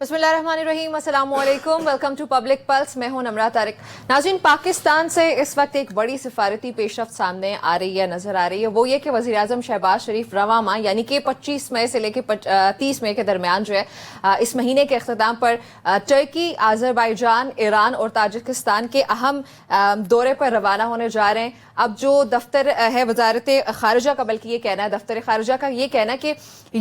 बिस्मिल्लाहिर्रहमानिर्रहीम, अस्सलाम वालेकुम, वेलकम टू पब्लिक पल्स। मैं हूं नमरा तारिक। नाज़रीन, पाकिस्तान से इस वक्त एक बड़ी सिफारती पेशरफ्त सामने आ रही है, नजर आ रही है। वो ये कि वज़ीर आज़म शहबाज शरीफ रवां माह यानी कि 25 मई से लेकर 30 मई के दरमियान जो है इस महीने के अख्ताम पर टर्की, आज़रबाईजान, ईरान और ताजिकिस्तान के अहम दौरे पर रवाना होने जा रहे हैं। अब जो दफ्तर है वजारत खारजा का, बल्कि ये कहना है दफ्तर खारजा का, ये कहना है कि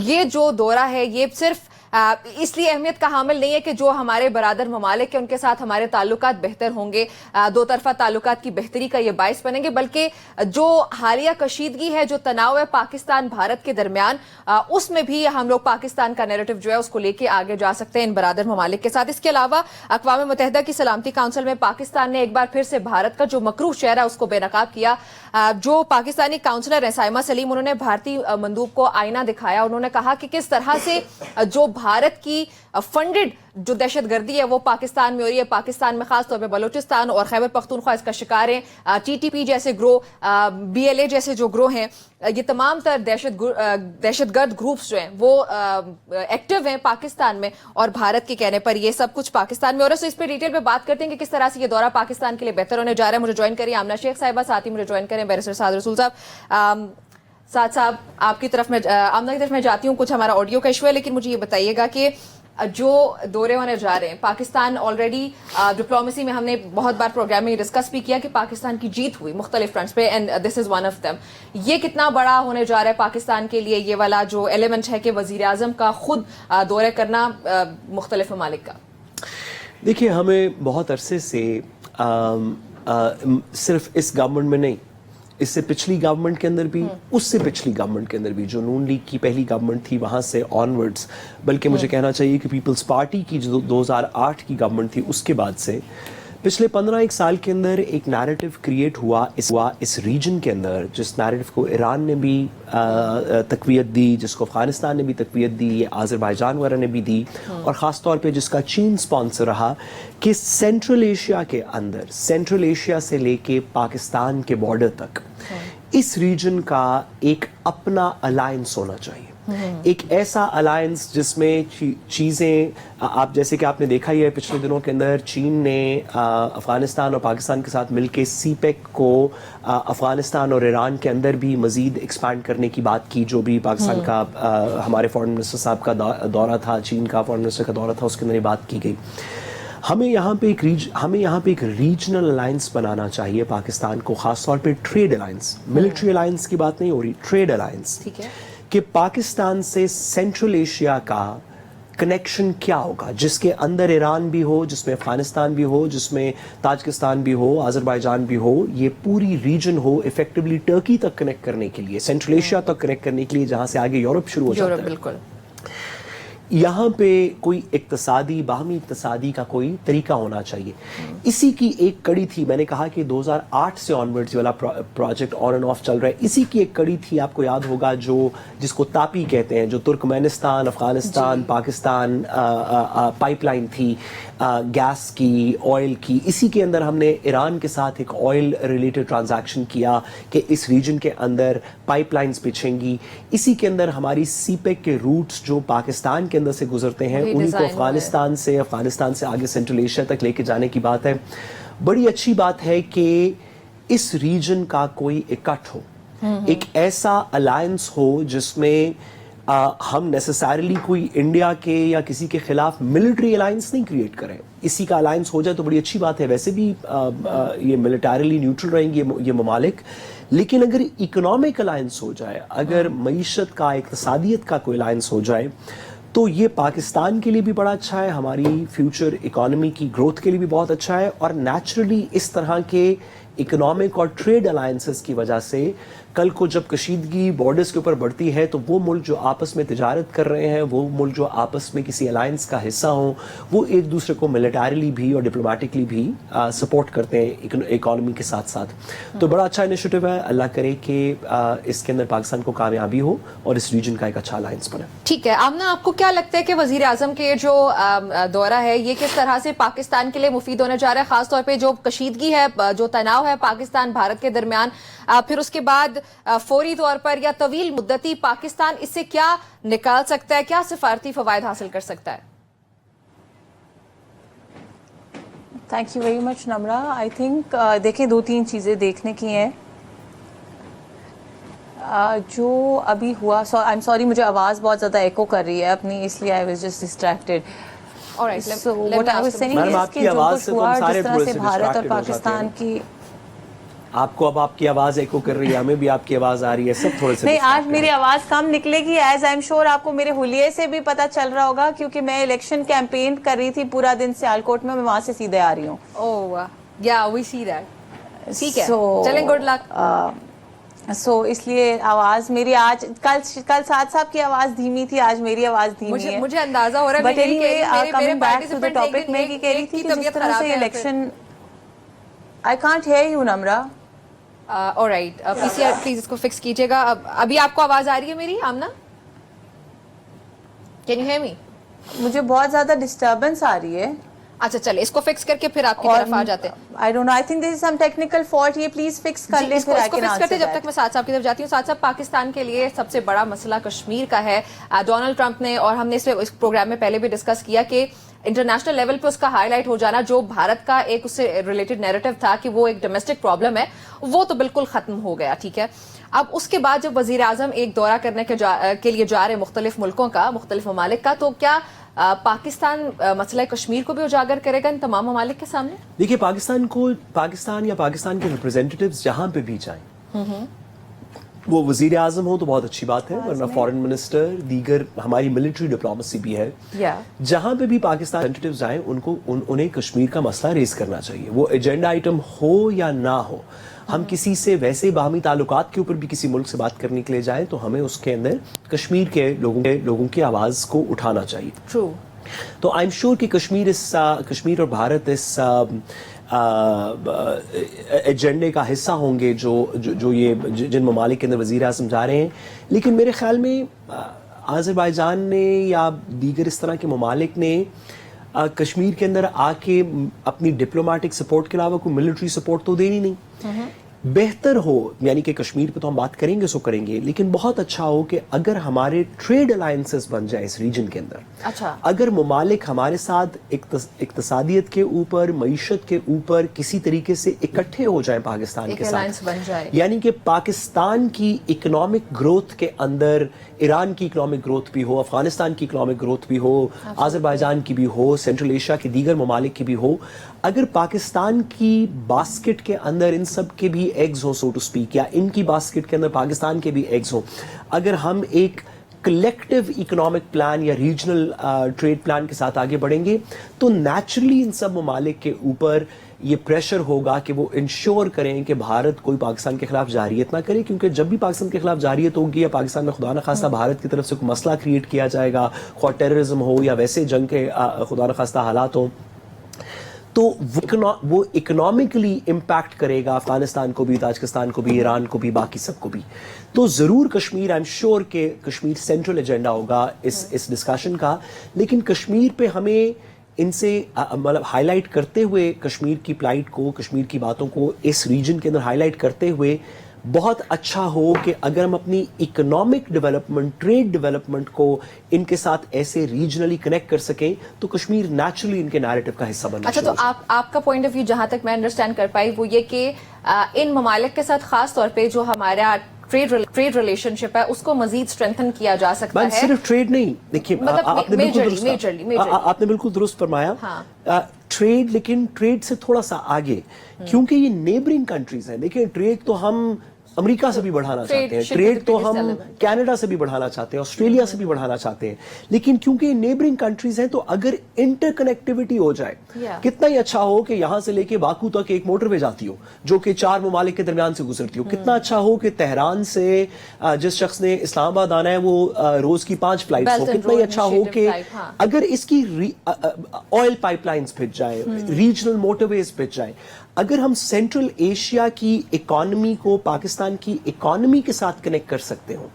ये जो दौरा है ये सिर्फ इसलिए अहमियत का हामिल नहीं है कि जो हमारे बरादर ममालिक के उनके साथ हमारे ताल्लुकात बेहतर होंगे, दो तरफा ताल्लुकात की बेहतरी का ये बाइस बनेंगे, बल्कि जो हालिया कशीदगी है, जो तनाव है पाकिस्तान भारत के दरमियान, उसमें भी हम लोग पाकिस्तान का नैरेटिव जो है उसको लेके आगे जा सकते हैं इन बरादर ममालिक के साथ। इसके अलावा अक़वाम मुत्तहिदा की सलामती काउंसिल में पाकिस्तान ने एक बार फिर से भारत का जो मकरूह चेहरा उसको बेनकाब किया। जो पाकिस्तानी काउंसलर है साइमा सलीम, उन्होंने भारतीय मंदूब को आईना दिखाया। उन्होंने कहा कि किस तरह से जो भारत की फंडेड जो दहशत गर्दी है वो पाकिस्तान में हो रही है। पाकिस्तान में खास तौर पे बलोचिस्तान और खैबर पख्तूनख्वा इसका शिकार है। टीटीपी जैसे ग्रोह, बीएलए जैसे जो ग्रोह हैं, ये तमाम तर दहशतगर्द ग्रुप्स जो हैं वो एक्टिव हैं पाकिस्तान में, और भारत के कहने पर ये सब कुछ पाकिस्तान में हो रहा है। तो इस पर डिटेल में बात करते हैं कि किस तरह से ये दौरा पाकिस्तान के लिए बेहतर होने जा रहा है। मुझे ज्वाइन करिए आमना शेख साहिबा, साथ ही मुझे ज्वाइन करें बैरिस्टर साद रसूल साहब। साहब आपकी तरफ में, आमना की तरफ में जाती हूँ। कुछ हमारा ऑडियो का इशू है, लेकिन मुझे ये बताइएगा कि जो दौरे होने जा रहे हैं, पाकिस्तान ऑलरेडी डिप्लोमेसी में हमने बहुत बार प्रोग्राम में डिस्कस भी किया कि पाकिस्तान की जीत हुई मुख्तलिफ फ्रंट्स पे, and this is one of them. ये कितना बड़ा होने जा रहा है पाकिस्तान के लिए, ये वाला जो एलिमेंट है कि वज़ीर आज़म का खुद दौरे करना मुख्तलिफ ममालिक का? देखिए, हमें बहुत अरसे से सिर्फ इस गवर्नमेंट में नहीं, इससे पिछली गवर्नमेंट के अंदर भी, उससे पिछली गवर्नमेंट के अंदर भी, जो नून लीग की पहली गवर्नमेंट थी वहाँ से ऑनवर्ड्स, बल्कि मुझे कहना चाहिए कि पीपल्स पार्टी की जो 2008 की गवर्नमेंट थी उसके बाद से पिछले 15-1 साल के अंदर एक नैरेटिव क्रिएट हुआ इस रीजन के अंदर, जिस नैरेटिव को ईरान ने भी तक़वियत दी, जिसको अफ़गानिस्तान ने भी तक़वियत दी, आज़रबाईजान वगैरह ने भी दी, और ख़ास तौर पे जिसका चीन स्पॉन्सर रहा, कि सेंट्रल एशिया के अंदर, सेंट्रल एशिया से लेके पाकिस्तान के बॉर्डर तक इस रीजन का एक अपना अलायंस होना चाहिए। एक ऐसा अलायंस जिसमें चीज़ें, आप जैसे कि आपने देखा ही है पिछले दिनों के अंदर, चीन ने अफ़गानिस्तान और पाकिस्तान के साथ मिलके सीपेक को अफ़गानिस्तान और ईरान के अंदर भी मज़ीद एक्सपैंड करने की बात की। जो भी पाकिस्तान का हमारे फॉरेन मिनिस्टर साहब का दौरा था, चीन का फॉरेन मिनिस्टर का दौरा था, उसके अंदर ये बात की गई। हमें यहाँ पे एक रीजनल अलायंस बनाना चाहिए पाकिस्तान को, ख़ास तौर पे ट्रेड अलायंस, मिलिट्री अलायंस की बात नहीं हो रही, ट्रेड अलायंस, ठीक है, कि पाकिस्तान से सेंट्रल एशिया का कनेक्शन क्या होगा, जिसके अंदर ईरान भी हो, जिसमें अफगानिस्तान भी हो, जिसमें ताजिकिस्तान भी हो, आज़रबाईजान भी हो, ये पूरी रीजन हो इफेक्टिवली टर्की तक कनेक्ट करने के लिए, सेंट्रल एशिया तक कनेक्ट करने के लिए, जहाँ से आगे यूरोप शुरू हो जाता है। बिल्कुल, यहाँ पे कोई इक्तसादी, बाहमी इक्तसादी का कोई तरीका होना चाहिए। इसी की एक कड़ी थी, मैंने कहा कि 2008 से ऑनवर्ड्स वाला प्रोजेक्ट ऑन एंड ऑफ चल रहा है, इसी की एक कड़ी थी, आपको याद होगा, जिसको तापी कहते हैं, जो तुर्कमेनिस्तान, अफगानिस्तान, पाकिस्तान पाइपलाइन थी गैस की, ऑयल की। इसी के अंदर हमने ईरान के साथ एक ऑयल रिलेटेड ट्रांजैक्शन किया कि इस रीजन के अंदर पाइपलाइंस बिछेंगी। इसी के अंदर हमारी सीपेक के रूट्स जो पाकिस्तान के अंदर से गुजरते हैं, उनको अफगानिस्तान से आगे सेंट्रल एशिया तक लेके जाने की बात है। बड़ी अच्छी बात है कि इस रीजन का कोई इकट्ठ हो, एक ऐसा अलायंस हो जिसमें हम नेसेसरली कोई इंडिया के या किसी के खिलाफ मिलिट्री अलायंस नहीं क्रिएट करें। इसी का अलायंस हो जाए तो बड़ी अच्छी बात है। वैसे भी ये मिलिटरीली न्यूट्रल रहेंगे ये ममालिक, लेकिन अगर इकोनॉमिक अलायंस हो जाए, अगर मईशत का, इक़्तिसादियत का कोई अलायंस हो जाए, तो ये पाकिस्तान के लिए भी बड़ा अच्छा है, हमारी फ्यूचर इकोनॉमी की ग्रोथ के लिए भी बहुत अच्छा है, और नेचुरली इस तरह के इकोनॉमिक और ट्रेड अलायंसेस की वजह से कल को जब कशीदगी बॉर्डर्स के ऊपर बढ़ती है, तो वो मुल्क जो आपस में तिजारत कर रहे हैं, वो मुल्क जो आपस में किसी अलायंस का हिस्सा हों, वो एक दूसरे को मिलिटरीली भी और डिप्लोमेटिकली भी सपोर्ट करते हैं इकोनॉमी के साथ साथ। तो बड़ा अच्छा इनिशिएटिव है, अल्लाह करे कि इसके अंदर पाकिस्तान को कामयाबी हो और इस रीजन का एक अच्छा अलायंस बने। ठीक है आमना, आपको क्या लगता है कि वज़ीर आज़म के जो दौरा है ये किस तरह से पाकिस्तान के लिए मुफीद होने जा रहा है, खासतौर पर जो कशीदगी है, जो तनाव है पाकिस्तान भारत के दरमियान, फिर उसके बाद फौरी तौर पर या तवील मुद्दती पाकिस्तान इससे क्या निकाल सकता है, क्या सिफारती फवायद हासिल कर सकता है? Thank you very much Nimra. I think دیکھیں 2-3 چیزیں دیکھنے کی ہیں جو ابھی ہوا. آئی ایم سوری مجھے آواز بہت زیادہ ایکو کر رہی ہے اپنی, اس لیے I was just distracted. So what I was saying is کہ جو کچھ ہوا جس طرح سے بھارت اور پاکستان کی, آپ کو اب آپ کی آواز ایکو کر رہی ہے, ہمیں بھی آپ کی آواز آ رہی ہے, سب تھوڑے سے نہیں آج میری آواز کم نکلے گی, ایز آئی ایم شیور آپ کو میرے حلیے سے بھی پتہ چل رہا ہوگا, کیونکہ میں الیکشن کیمپین کر رہی تھی پورا دن سیالکوٹ میں وہاں سے سیدھے آ رہی ہوں. اوہ یا وی سی دیٹ. ٹھیک ہے چلیں, گڈ لک. سو اس لیے آواز میری آج کل سعد صاحب کی آواز دھیمی تھی, آج میری آواز دھیمی ہے. مجھے اندازہ ہو رہا ہے. But anyway coming back to the topic, میں یہ کہہ رہی تھی کہ جس طرح سے election, I can't hear you Nimra. Alright, P C R please اس کو فکس کیجیے گا. ابھی آپ کو آواز آ رہی ہے میری Amna? Can you hear me? مجھے بہت زیادہ ڈسٹربنس آ رہی ہے. اچھا چلے اس کو فکس کر کے پھر آپ کی طرف آ جاتے ہیں. I don't know, I think there is some technical fault, یہ پلیز فکس کر لیں. اس کو فکس کرتے جب تک میں سعد صاحب کی طرف جاتی ہوں. سعد صاحب, پاکستان کے لیے سب سے بڑا مسئلہ کشمیر کا ہے. ڈونلڈ ٹرمپ نے, اور ہم نے اس پروگرام میں پہلے بھی ڈسکس کیا کہ انٹرنیشنل لیول پہ اس کا ہائی لائٹ ہو جانا, جو بھارت کا ایک اس سے ریلیٹڈ نیریٹو تھا کہ وہ ایک ڈومیسٹک پرابلم ہے, وہ تو بالکل ختم ہو گیا. ٹھیک ہے, اب اس کے بعد جب وزیر اعظم ایک دورہ کرنے کے لیے جا رہے مختلف ملکوں کا, مختلف ممالک کا, تو کیا پاکستان مسئلہ کشمیر کو بھی اجاگر کرے گا ان تمام ممالک کے سامنے؟ دیکھیے پاکستان یا پاکستان کے ریپرزینٹیٹیوز جہاں پہ بھی جائیں, وہ وزیر اعظم ہو تو بہت اچھی بات ہے, ورنہ فارن منسٹر, دیگر ہماری ملٹری ڈپلومیسی بھی ہے, جہاں پہ بھی پاکستان ریپرزینٹیٹیوز جائیں انہیں کشمیر کا مسئلہ ریز کرنا چاہیے, وہ ایجنڈا آئٹم ہو یا نہ ہو. ہم کسی سے ویسے باہمی تعلقات کے اوپر بھی کسی ملک سے بات کرنے کے لیے جائیں تو ہمیں اس کے اندر کشمیر کے لوگوں کی آواز کو اٹھانا چاہیے. ٹرو. تو آئی ایم شیور کہ کشمیر اور بھارت اس ایجنڈے کا حصہ ہوں گے جو یہ جن ممالک کے اندر وزیر اعظم جا رہے ہیں. لیکن میرے خیال میں آذربائیجان نے یا دیگر اس طرح کے ممالک نے کشمیر کے اندر آ کے اپنی ڈپلومیٹک سپورٹ کے علاوہ کوئی ملٹری سپورٹ تو دینی نہیں. بہتر ہو, یعنی کہ کشمیر پہ تو ہم بات کریں گے سو کریں گے, لیکن بہت اچھا ہو کہ اگر ہمارے ٹریڈ الائنسز بن جائیں اس ریجن کے اندر, اچھا اگر ممالک ہمارے ساتھ اقتصادیت کے اوپر, معیشت کے اوپر کسی طریقے سے اکٹھے ہو جائیں پاکستان کے ساتھ, یعنی کہ پاکستان کی اکنامک گروتھ کے اندر ایران کی اکنامک گروتھ بھی ہو, افغانستان کی اکنامک گروتھ بھی ہو, آذربائیجان کی بھی ہو, سینٹرل ایشیا کے دیگر ممالک کی بھی ہو, اگر پاکستان کی باسکٹ کے اندر ان سب کے بھی ایگز ہوں, سو ٹو اسپیک, یا ان کی باسکٹ کے اندر پاکستان کے بھی ایگز ہوں, اگر ہم ایک کلیکٹیو اکنامک پلان یا ریجنل ٹریڈ پلان کے ساتھ آگے بڑھیں گے تو نیچرلی ان سب ممالک کے اوپر یہ پریشر ہوگا کہ وہ انشور کریں کہ بھارت کوئی پاکستان کے خلاف جارحیت نہ کرے, کیونکہ جب بھی پاکستان کے خلاف جارحیت ہوگی یا پاکستان میں خدا نخواستہ بھارت کی طرف سے کوئی مسئلہ کریٹ کیا جائے گا, خواہ ٹیررزم ہو یا ویسے جنگ کے خدا نخواستہ حالات ہوں, تو وہ اکنامکلی امپیکٹ کرے گا افغانستان کو بھی, تاجکستان کو بھی, ایران کو بھی, باقی سب کو بھی. تو ضرور کشمیر, آئی ایم شیور کہ کشمیر سینٹرل ایجنڈا ہوگا اس ڈسکشن کا, لیکن کشمیر پہ ہمیں ان سے مطلب ہائی لائٹ کرتے ہوئے, کشمیر کی پلائٹ کو, کشمیر کی باتوں کو اس ریجن کے اندر ہائی لائٹ کرتے ہوئے بہت اچھا ہو کہ اگر ہم اپنی اکنامک ڈیولپمنٹ, ٹریڈ ڈیولپمنٹ کو ان کے ساتھ ایسے ریجنلی کنیکٹ کر سکیں تو کشمیر نیچرلی ان کے نیریٹو کا حصہ بننا. اچھا, تو آپ کا پوائنٹ آف ویو جہاں تک میں انڈرسٹینڈ کر پائی وہ یہ کہ ان ممالک کے ساتھ خاص طور پہ جو ہمارا ٹریڈ ریلیشن شپ ہے اس کو مزید اسٹرینتھن کیا جا سکتا ہے. صرف ٹریڈ نہیں, دیکھیے آپ نے بالکل درست فرمایا, ٹریڈ, لیکن ٹریڈ سے تھوڑا سا آگے, کیونکہ یہ نیبرنگ کنٹریز ہیں. دیکھیں ٹریڈ تو ہم امریکہ سے بھی بڑھانا چاہتے ہیں, ٹریڈ تو ہم کینیڈا سے بھی بڑھانا چاہتے ہیں, آسٹریلیا سے بھی بڑھانا چاہتے ہیں, لیکن کیونکہ یہ نیبرنگ کنٹریز ہیں تو اگر انٹر کنیکٹیوٹی ہو جائے, کتنا ہی اچھا ہو کہ یہاں سے لے کے باکو تک ایک موٹر وے جاتی ہو جو کہ 4 ممالک کے درمیان سے گزرتی ہو, کتنا اچھا ہو کہ تہران سے جس شخص نے اسلام آباد آنا ہے وہ روز کی 5 فلائٹس ہو, کتنا ہی اچھا ہو کہ اگر اس کی آئل پائپ لائنز بھج جائیں, ریجنل موٹر ویز بھج جائیں, اگر ہم سینٹرل ایشیا کی اکانومی کو پاکستان کی اکانومی کے ساتھ کنیکٹ کر سکتے ہوں,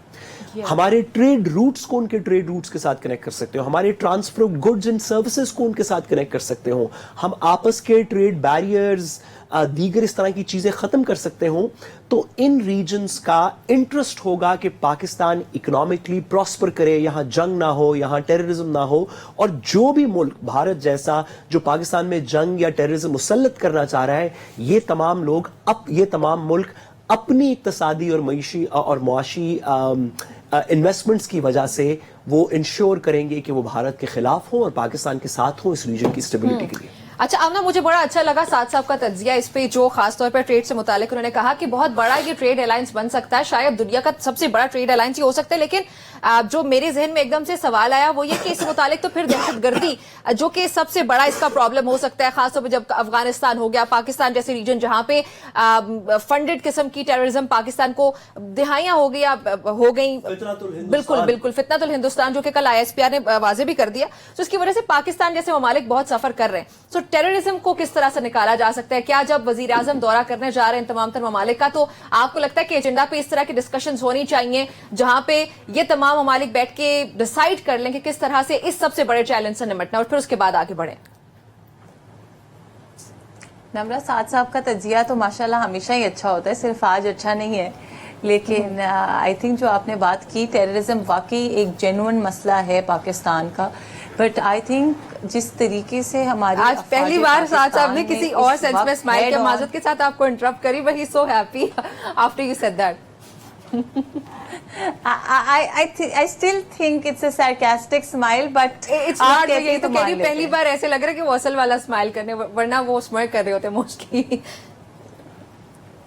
ہمارے ٹریڈ روٹس کو ان کے ٹریڈ روٹس کے ساتھ کنیکٹ کر سکتے ہوں, ہمارے transfer of goods and services کو ان کے ساتھ کنیکٹ کر سکتے ہوں, ہم آپس کے ٹریڈ بیریئرز दीगर इस तरह की चीज़ें ख़त्म कर सकते हों, तो इन रीजन्स का इंटरेस्ट होगा कि पाकिस्तान इकोनॉमिकली प्रॉस्पर करे, यहाँ जंग ना हो, यहाँ टेररिज्म ना हो, और जो भी मुल्क भारत जैसा जो पाकिस्तान में जंग या टेररिज्म मुसल्लत करना चाह रहा है, ये तमाम मुल्क अपनी इक्तसादी और मईशी और मुआशी इन्वेस्टमेंट्स की वजह से वो इंश्योर करेंगे कि वो भारत के खिलाफ हों और पाकिस्तान के साथ हों इस रीजन की स्टेबिलिटी के लिए। अच्छा आमना, मुझे बड़ा अच्छा लगा साद साहब का तज्जिया इस पे, जो खासतौर पर ट्रेड से मुतालिक उन्होंने कहा कि बहुत बड़ा ये ट्रेड अलायंस बन सकता है, शायद दुनिया का सबसे बड़ा ट्रेड अलायंस ही हो सकता है। लेकिन जो मेरे जहन में एकदम से सवाल आया वो ये कि इससे मुतालिक तो फिर दहशतगर्दी, जो कि सबसे बड़ा इसका प्रॉब्लम हो सकता है, खासतौर पर जब अफगानिस्तान हो गया, पाकिस्तान जैसे रीजन जहां पे फंडेड किस्म की टेररिज्म पाकिस्तान को दिहाइयां हो गई, बिल्कुल फितनतुल हिंदुस्तान, जो कि कल ISPR ने वाजे भी कर दिया। तो इसकी वजह से पाकिस्तान जैसे ममालिक बहुत सफर कर रहे हैं। सो टेररिज्म को किस तरह से निकाला जा सकता है? क्या जब वजीर आजम दौरा करने जा रहे हैं तमाम तर ममालिक का, तो आपको लगता है कि एजेंडा पे इस तरह की डिस्कशंस होनी चाहिए जहां पे ये तमाम ममालिक बैठ के डिसाइड कर लें कि किस तरह से इस सबसे बड़े चैलेंज से निपटना, और फिर उसके बाद आगे बढ़े? नमरा, साद साहब का तजिया तो माशाल्लाह हमेशा ही अच्छा होता है, सिर्फ आज अच्छा नहीं है। लेकिन आई थिंक जो आपने बात की, टेररिज्म वाकई एक जेन्युइन मसला है पाकिस्तान का, बट आई थिंक जिस तरीके से हमारी आज पहली बार साद साहब ने किसी और सेंस में स्माइल के माजरत के साथ आपको इंटरप्ट करी, but he so happy after you said that. I still think it's a sarcastic smile, but it's not. ये तो कह रही पहली बार ऐसे लग रहा है कि वो असल वाला स्माइल करने, वरना वो स्माइल कर रहे होते मोस्टली।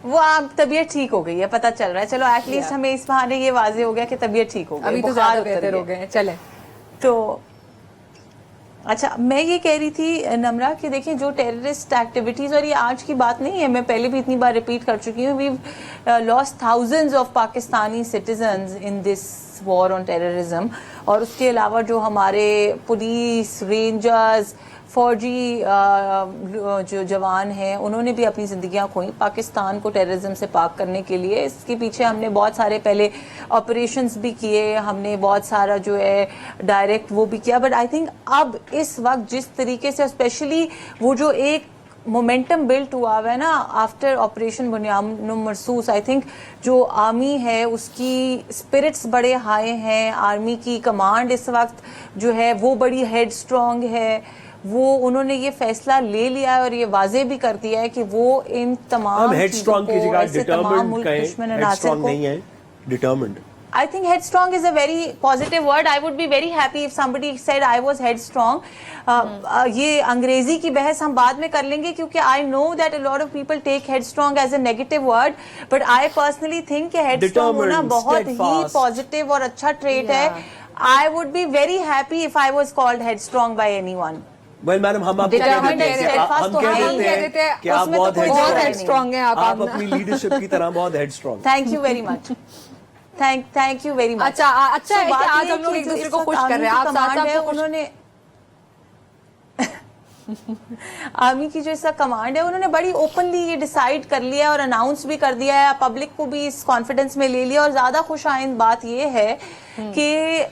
वो आप तबीयत ठीक हो गई है, पता चल रहा है। चलो एटलीस्ट हमें इस बहाने ये वाजे हो गया कि तबीयत ठीक हो गई, अभी तो ज्यादा बेहतर हो गए। चले तो अच्छा, मैं ये कह रही थी नमरा कि देखिए जो टेररिस्ट एक्टिविटीज, और ये आज की बात नहीं है, मैं पहले भी इतनी बार रिपीट कर चुकी हूँ, we lost thousands of Pakistani citizens in this war on terrorism. और उसके अलावा जो हमारे पुलिस, रेंजर्स, फौजी जो जवान हैं, उन्होंने भी अपनी ज़िंदगियां खोई पाकिस्तान को टेररिज्म से पाक करने के लिए। इसके पीछे हमने बहुत सारे पहले ऑपरेशंस भी किए, हमने बहुत सारा जो है डायरेक्ट वो भी किया, बट आई थिंक अब इस वक्त जिस तरीके से स्पेशली वो जो एक मोमेंटम बिल्ट हुआ है ना आफ्टर ऑपरेशन बुनियाद मरसूस, आई थिंक जो आर्मी है उसकी स्पिरिट्स बड़े हाई हैं, आर्मी की कमांड इस वक्त जो है वो बड़ी हेड स्ट्रॉन्ग है, वो उन्होंने ये फैसला ले लिया है और ये वाजे भी कर दिया है कि वो इन तमाम हेडस्ट्रॉन्ग की जगह डिटरमिन्ड कहें, हेडस्ट्रॉन्ग नहीं है, determined. I think headstrong is a very positive word. I would be very happy if somebody said I was headstrong. ये अंग्रेजी की बहस हम बाद में कर लेंगे, क्योंकि I know that a lot of people take headstrong as a negative word, but I personally think कि headstrong होना बहुत ही positive और अच्छा trait है. I would be very happy if I was called headstrong by anyone. Well, madam, हम आपको कह देते हैं कि आप बहुत हेडस्ट्रॉन्ग हैं, आप अपनी लीडरशिप की तरह बहुत headstrong. Thank you very much. Thank you very much. अच्छा है कि आज हम लोग एक दूसरे को खुश कर रहे हैं। आप साथ उन्होंने आर्मी की जो इसका कमांड है, उन्होंने बड़ी ओपनली ये डिसाइड कर लिया और अनाउंस भी कर दिया है, पब्लिक को भी इस कॉन्फिडेंस में ले लिया। और ज्यादा खुश आइंद बात ये है कि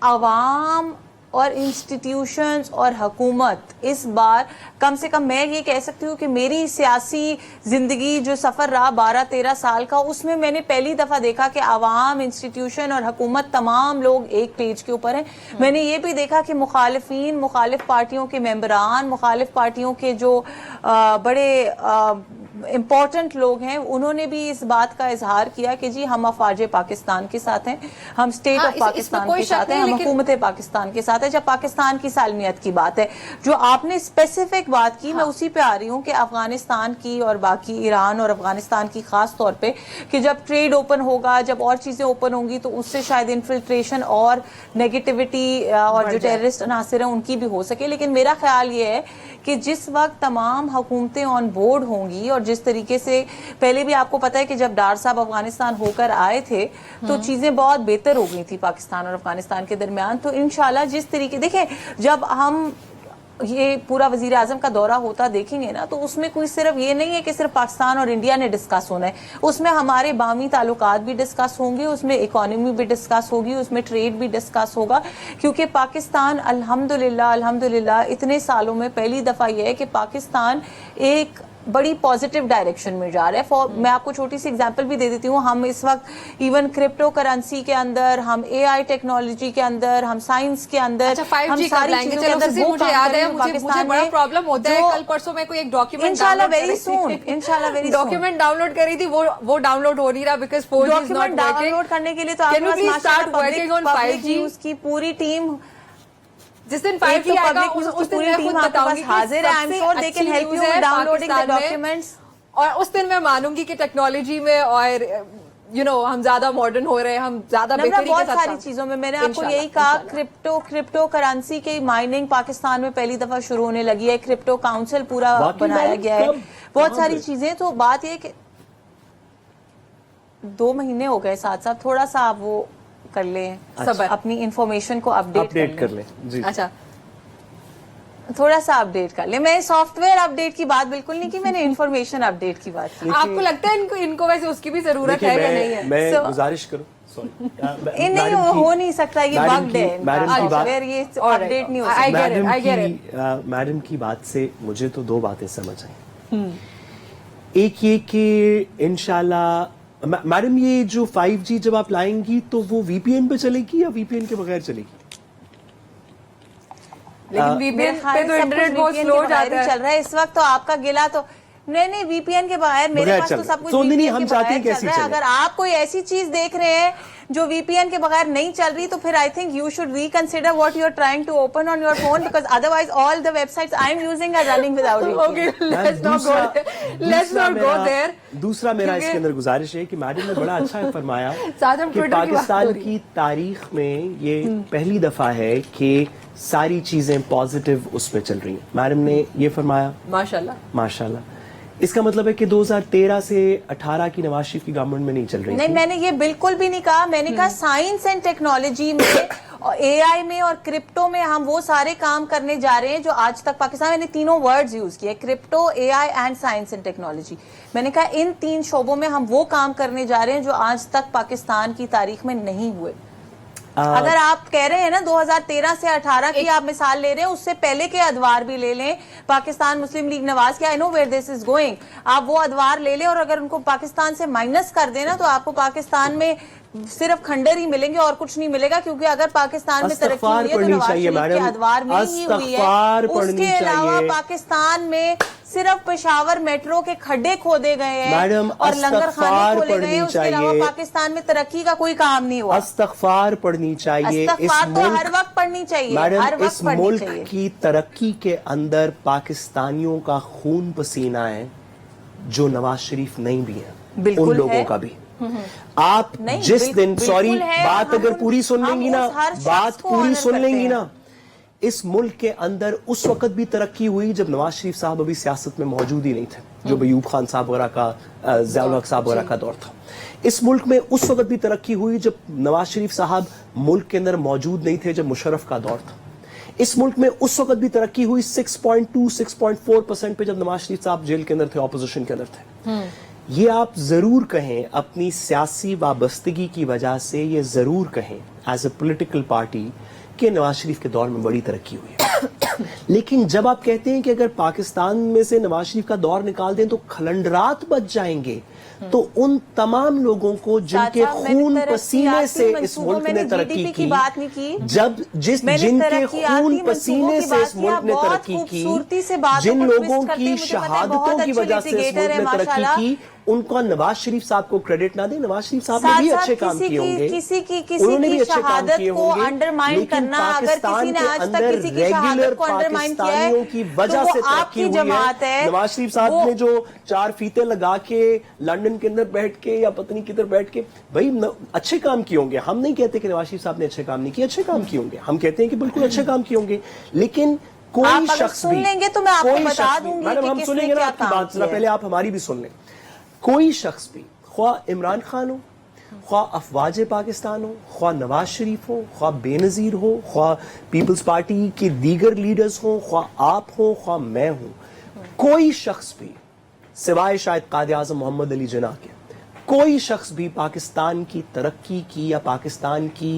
आवाम और इंस्टीट्यूशंस और हुकूमत इस बार, कम से कम मैं ये कह सकती हूँ कि मेरी सियासी जिंदगी जो सफर रहा 12-13 साल का, उसमें मैंने पहली दफा देखा कि आवाम, इंस्टीट्यूशन और हुकूमत तमाम लोग एक पेज के ऊपर हैं। मैंने ये भी देखा कि मुखालिफिन, मुखालिफ पार्टियों के मेंबरान, मुखालिफ पार्टियों के जो बड़े इम्पोर्टेंट लोग हैं, उन्होंने भी इस बात का इजहार किया कि जी हम अफवाज पाकिस्तान के साथ हैं, हम स्टेट ऑफ पाकिस्तान के साथ हैं, हम हुकूमत पाकिस्तान के साथ है। जब पाकिस्तान की सालमियत की बात है, जो आपने स्पेसिफिक बात की, मैं उसी पे आ रही हूँ कि अफगानिस्तान की और बाकी ईरान और अफगानिस्तान की खास तौर पे, कि जब ट्रेड ओपन होगा, जब और चीजें ओपन होंगी, तो उससे शायद इन्फिल्ट्रेशन और नेगेटिविटी और जो टेररिस्ट अनासिर हैं उनकी भी हो सके। लेकिन मेरा ख्याल ये है कि जिस वक्त तमाम हुकूमतें ऑन बोर्ड होंगी, और जिस तरीके से पहले भी आपको पता है कि जब डार साहब अफगानिस्तान होकर आए थे तो चीजें बहुत बेहतर हो गई थी पाकिस्तान और अफगानिस्तान के दरमियान। तो इंशाल्लाह जिस तरीके, देखें, जब हम ये पूरा वजीर आजम का दौरा होता देखेंगे ना, तो उसमें कोई सिर्फ ये नहीं है कि सिर्फ पाकिस्तान और इंडिया ने डिस्कस होना है, उसमें हमारे बामी ताल्लुकात भी डिस्कस होंगे, उसमें इकोनॉमी भी डिस्कस होगी, उसमें ट्रेड भी डिस्कस होगा। क्योंकि पाकिस्तान अल्हम्दुलिल्लाह इतने सालों में पहली दफा यह है कि पाकिस्तान एक बड़ी पॉजिटिव डायरेक्शन में जा रहा है। मैं आपको छोटी सी एग्जांपल भी दे देती हूँ, हम इस वक्त इवन क्रिप्टो करेंसी के अंदर, हम AI टेक्नोलॉजी के अंदर, हम साइंस के अंदर, अच्छा 5G हम सारी चीजों के अंदर वो मुझे याद है, मुझे बड़ा प्रॉब्लम होता है। कल परसों में कोई एक डॉक्यूमेंट इंशाल्लाह वेरी सून डॉक्यूमेंट डाउनलोड करी थी, वो डाउनलोड हो नहीं रहा because 4G is not document download करने के लिए तो आपके पास स्टार्ट वर्किंग ऑन 5G उसकी पूरी टीम, जिस दिन 5G आएगा उस दिन मैं खुद बताऊंगी हाजिर है। आई am sure they can help you with downloading the documents. और उस दिन मैं मानूंगी कि टेक्नोलॉजी में और हम ज्यादा मॉडर्न हो रहे हैं, हम ज्यादा बेहतरी बहुत सारी चीजों में। मैंने आपको यही कहा, क्रिप्टो करेंसी की माइनिंग पाकिस्तान में पहली दफा शुरू होने लगी है, क्रिप्टो काउंसिल पूरा बनाया गया है, बहुत सारी चीजें। तो बात ये कि 2 महीने हो गए साथ साथ, थोड़ा सा आप वो कर लें, अपनी इंफॉर्मेशन को अपडेट कर लें जी। अच्छा थोड़ा सा अपडेट कर ले। मैं सॉफ्टवेयर अपडेट की बात बिल्कुल नहीं की, मैंने इंफॉर्मेशन अपडेट की बात की। आपको लगता है इनको वैसे उसकी भी जरूरत है या नहीं है? मैं गुजारिश करूं, नहीं हो नहीं सकता, ये बग्ड है, ये अपडेट नहीं हो सकता। मैडम की बात से मुझे तो 2 बातें समझ आई। एक ये कि इंशाल्लाह मैडम ये जो 5G जब आप लाएंगी तो वो VPN पे चलेगी या VPN के बगैर चलेगी? लेकिन VPN पे तो इंटरनेट बहुत स्लो जाता है, चल रहा है इस वक्त। तो आपका गिला तो नहीं VPN के बगैर, मेरे पास तो सब कुछ VPN के बगैर चल रहा है। अगर आप कोई ऐसी चीज देख रहे हैं जो VPN के बगैर नहीं चल रही, तो फिर I think you should reconsider what you are trying to open on your phone, because otherwise all the websites I am using are running without VPN। Okay, let's not go there. दूसरा मेरा इसके अंदर गुजारिश है कि madam ने बड़ा अच्छा फरमाया कि पाकिस्तान की तारीख में ये पहली दफा है कि सारी चीजें पॉजिटिव उसमें चल रही हैं। मैडम ने ये फरमाया, माशाल्लाह। इसका मतलब है कि 2013 से 18 की नवाज शरीफ की गवर्नमेंट में नहीं चल रही। नहीं, मैंने ये बिल्कुल भी नहीं कहा। मैंने कहा साइंस एंड टेक्नोलॉजी में, AI में और क्रिप्टो में हम वो सारे काम करने जा रहे हैं जो आज तक पाकिस्तान, मैंने तीनों वर्ड्स यूज किए, crypto, AI and science and technology. मैंने कहा इन 3 शोबों में हम वो काम करने जा रहे हैं जो आज तक पाकिस्तान की तारीख में नहीं हुए। अगर आप कह रहे हैं ना 2013 से 18 की आप मिसाल ले रहे हैं, उससे पहले के अदवार भी ले लें, पाकिस्तान मुस्लिम लीग नवाज के, I know where this is going, आप वो अदवार ले लें और अगर उनको पाकिस्तान से माइनस कर देना तो आपको पाकिस्तान में सिर्फ खंडर ही मिलेंगे और कुछ नहीं मिलेगा। क्योंकि अगर पाकिस्तान में तरक्की हुई है तो नवाज शरीफ के अदवार में ही हुई है। उसके अलावा पाकिस्तान में सिर्फ पेशावर मेट्रो के खड्डे खोदे गए हैं और लंगर खाने खोले गए हैं, उसके अलावा पाकिस्तान में तरक्की का कोई काम नहीं हुआ। इस्तग़फ़ार पढ़नी चाहिए, इस्तग़फ़ार तो हर वक्त पढ़नी चाहिए, हर वक्त इस मुल्क की तरक्की के अंदर पाकिस्तानियों का खून पसीना है, जो नवाज शरीफ नहीं भी है, उन लोगों का भी। आप जिस दिन, सॉरी बात अगर पूरी सुन लेंगी ना, बात पूरी सुन लेंगी ना, इस मुल्क के अंदर उस वक्त भी तरक्की हुई जब नवाज शरीफ साहब अभी सियासत में मौजूद ही नहीं थे, जो अयूब खान साहब वगैरह का, ज़िया-उल हक साहब वगैरह का दौर था। इस मुल्क में उस वक्त भी तरक्की हुई जब नवाज शरीफ साहब मुल्क के अंदर मौजूद नहीं थे, जब मुशर्रफ का दौर था। इस मुल्क में उस वक्त भी तरक्की हुई 6.2-6.4% पे, जब नवाज शरीफ साहब जेल के अंदर थे, ऑपोजिशन के अंदर थे। ये आप जरूर कहें, अपनी सियासी वाबस्तगी की वजह से ये जरूर कहें एज ए पॉलिटिकल पार्टी कि नवाज शरीफ के दौर में बड़ी तरक्की हुई है। लेकिन जब आप कहते हैं कि अगर पाकिस्तान में से नवाज शरीफ का दौर निकाल दें तो खलंडरात बच जाएंगे, तो उन तमाम लोगों को जिनके खून पसीने से इस मुल्क ने तरक्की की, जिनके खून पसीने से इस मुल्क ने तरक्की की, जिन लोगों की शहादतों की वजह से इस मुल्क ने तरक्की की, उनको नवाज शरीफ साहब को क्रेडिट ना दे। नवाज शरीफ साहब ने भी अच्छे काम किए होंगे, उन्होंने भी अच्छे काम किए होंगे, लेकिन पाकिस्तान के अंदर रेगुलर पाकिस्तानियों की वजह से तरक्की हुई है। नवाज शरीफ साहब ने जो 4 फीते लगा के लंदन के अंदर बैठ के या पत्नी की तरफ बैठ के, भाई अच्छे काम किए होंगे। हम नहीं कहते कि नवाज शरीफ साहब ने अच्छे काम नहीं किए, अच्छे काम किए होंगे, हम कहते हैं कि बिल्कुल अच्छे काम किए होंगे। लेकिन कोई शख्स भी, सुन लेंगे तो मैं आपको बता दूंगी, मैडम हम सुनेंगे ना आपकी बात, पहले आप हमारी भी सुन लें। कोई शख्स भी, ख्वाह इमरान खान हो, ख्वाह अफवाज पाकिस्तान हो, ख्वाह नवाज शरीफ हो, ख्वाह बेनजीर हो, ख्वाह पीपल्स पार्टी के दीगर लीडर्स हो, ख्वाह आप हो, ख्वाह मैं हूं, कोई शख्स भी सिवाय शायद कायद आज़म मोहम्मद अली जिन्ना के, कोई शख्स भी पाकिस्तान की तरक्की की या पाकिस्तान की